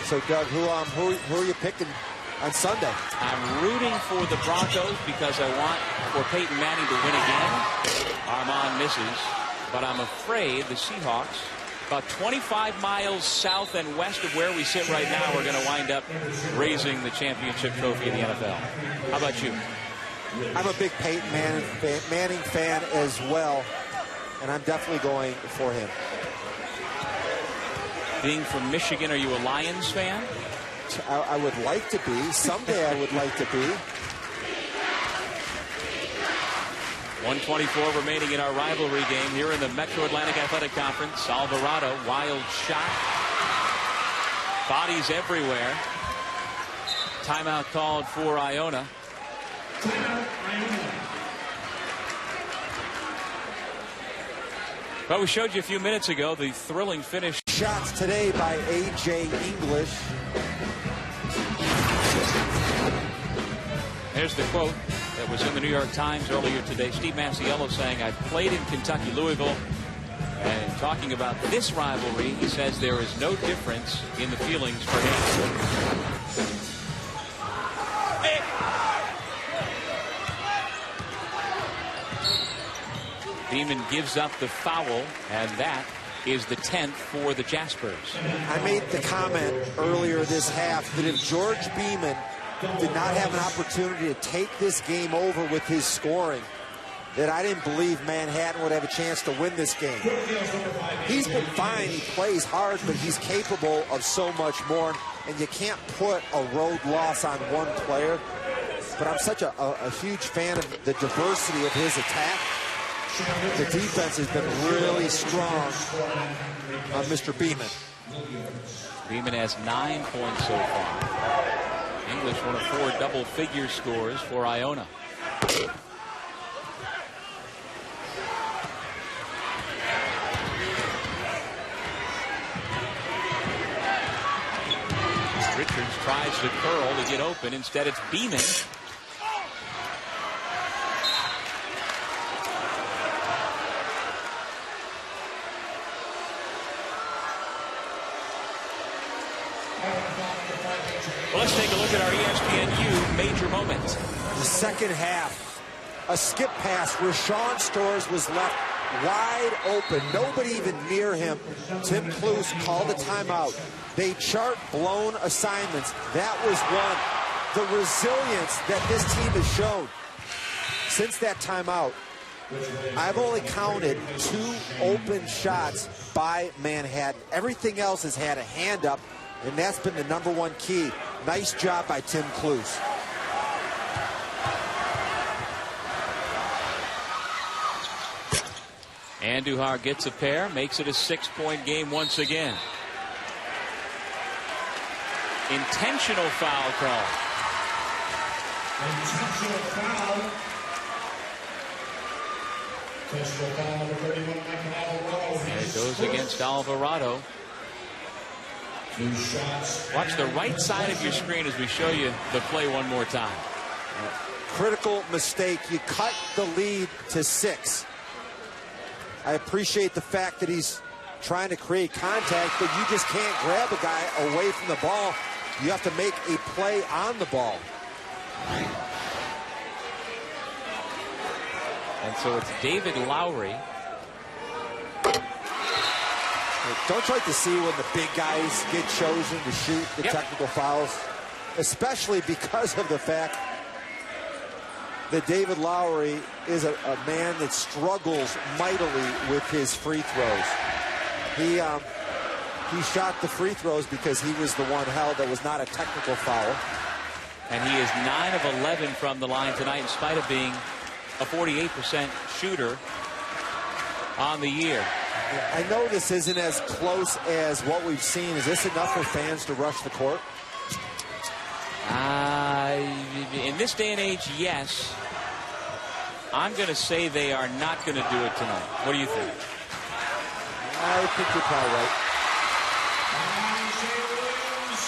So, Doug, who are you picking on Sunday? I'm rooting for the Broncos because I want for Peyton Manning to win again. Armand misses, but I'm afraid the Seahawks, about 25 miles south and west of where we sit right now, are going to wind up raising the championship trophy in the NFL. How about you? I'm a big Peyton Manning fan as well, and I'm definitely going for him. Being from Michigan, are you a Lions fan? I would like to be. Someday I would like to be. 1:24 remaining in our rivalry game here in the Metro Atlantic Athletic Conference. Alvarado, wild shot. Bodies everywhere. Timeout called for Iona. Well, we showed you a few minutes ago the thrilling finish. Shots today by A.J. English. Here's the quote that was in the New York Times earlier today. Steve Masiello saying, "I've played in Kentucky, Louisville." And talking about this rivalry, he says there is no difference in the feelings for him. Beeman gives up the foul, and that is the 10th for the Jaspers. I made the comment earlier this half that if George Beeman did not have an opportunity to take this game over with his scoring, that I didn't believe Manhattan would have a chance to win this game. He's been fine. He plays hard, but he's capable of so much more, and you can't put a road loss on one player. But I'm such a huge fan of the diversity of his attack. The defense has been really strong on Mr. Beeman. Beeman has 9 points so far. English, one of 4 double-figure scores for Iona. Richards tries to curl to get open. Instead, it's Beeman. Well, let's take a look at our ESPNU major moments. The second half, a skip pass. Rashawn Stores was left wide open. Nobody even near him. Tim Kluse called a timeout. They chart blown assignments. That was one. The resilience that this team has shown since that timeout. I've only counted 2 open shots by Manhattan. Everything else has had a hand up, and that's been the #1 key. Nice job by Tim Kluse. Andujar gets a pair, makes it a 6-point game once again. Intentional foul call. Intentional foul. And it goes against Alvarado. Watch the right side of your screen as we show you the play one more time. Critical mistake. You cut the lead to 6. I appreciate the fact that he's trying to create contact, but you just can't grab a guy away from the ball. You have to make a play on the ball. And so it's David Lowry. Don't you like to see when the big guys get chosen to shoot the technical fouls? Especially because of the fact that David Lowry is a man that struggles mightily with his free throws. He shot the free throws because he was the one held. That was not a technical foul. And he is 9 of 11 from the line tonight, in spite of being a 48% shooter on the year. I know this isn't as close as what we've seen. Is this enough for fans to rush the court? In this day and age, yes. I'm going to say they are not going to do it tonight. What do you think? I think you're probably right.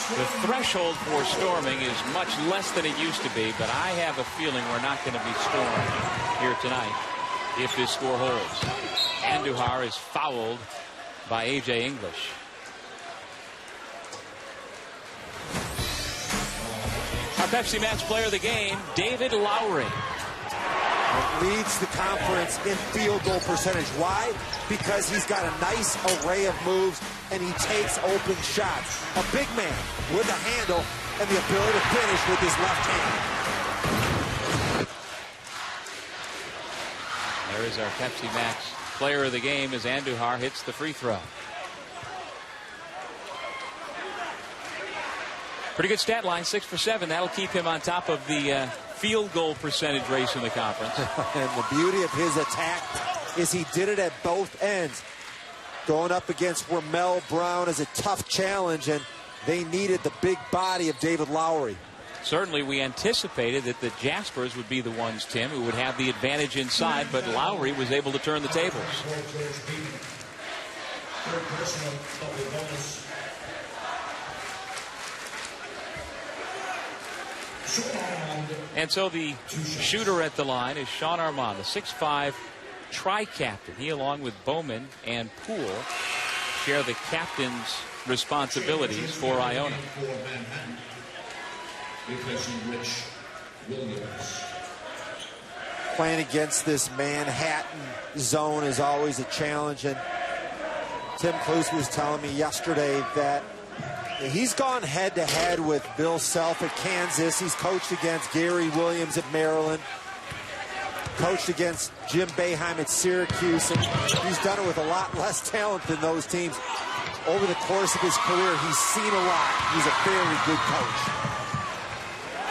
The threshold for storming is much less than it used to be, but I have a feeling we're not going to be stormed here tonight if this score holds. Andujar is fouled by A.J. English. Our Pepsi Max player of the game, David Lowry. Leads the conference in field goal percentage. Why? Because he's got a nice array of moves and he takes open shots. A big man with a handle and the ability to finish with his left hand. There is our Pepsi Max player of the game as Andujar hits the free throw. Pretty good stat line, 6 for 7. That'll keep him on top of the field goal percentage race in the conference. And the beauty of his attack is he did it at both ends. Going up against Ramel Brown is a tough challenge, and they needed the big body of David Lowry. Certainly we anticipated that the Jaspers would be the ones, Tim, who would have the advantage inside, but Lowry was able to turn the tables. And so the shooter at the line is Sean Armand, the 6'5" tri-captain. He, along with Bowman and Poole, share the captain's responsibilities for Iona. Playing against this Manhattan zone is always a challenge, and Tim Cluse was telling me yesterday that he's gone head-to-head with Bill Self at Kansas. He's coached against Gary Williams at Maryland, coached against Jim Boeheim at Syracuse, and he's done it with a lot less talent than those teams. Over the course of his career, he's seen a lot. He's a very good coach.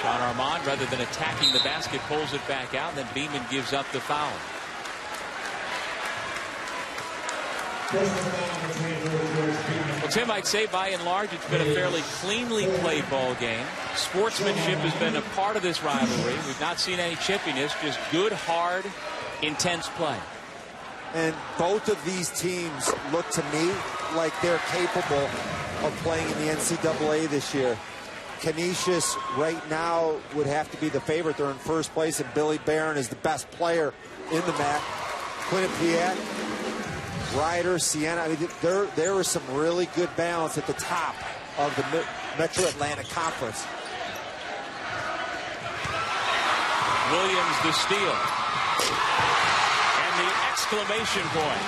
Sean Armand, rather than attacking the basket, pulls it back out, and then Beeman gives up the foul. Well, Tim, I'd say by and large it's been a fairly cleanly played ball game. Sportsmanship has been a part of this rivalry. We've not seen any chippiness, just good, hard, intense play. And both of these teams look to me like they're capable of playing in the NCAA this year. Canisius right now would have to be the favorite. They're in first place, and Billy Barron is the best player in the MAC. Quinnipiac, Ryder, Siena, I mean, there was some really good balance at the top of the Metro Atlantic Conference. Williams the steal. And the exclamation point.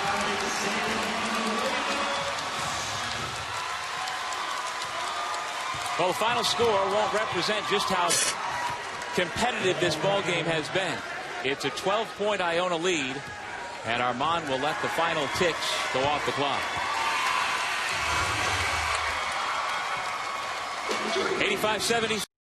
Well, the final score won't represent just how competitive this ball game has been. It's a 12-point Iona lead, and Armand will let the final ticks go off the clock. 85-70.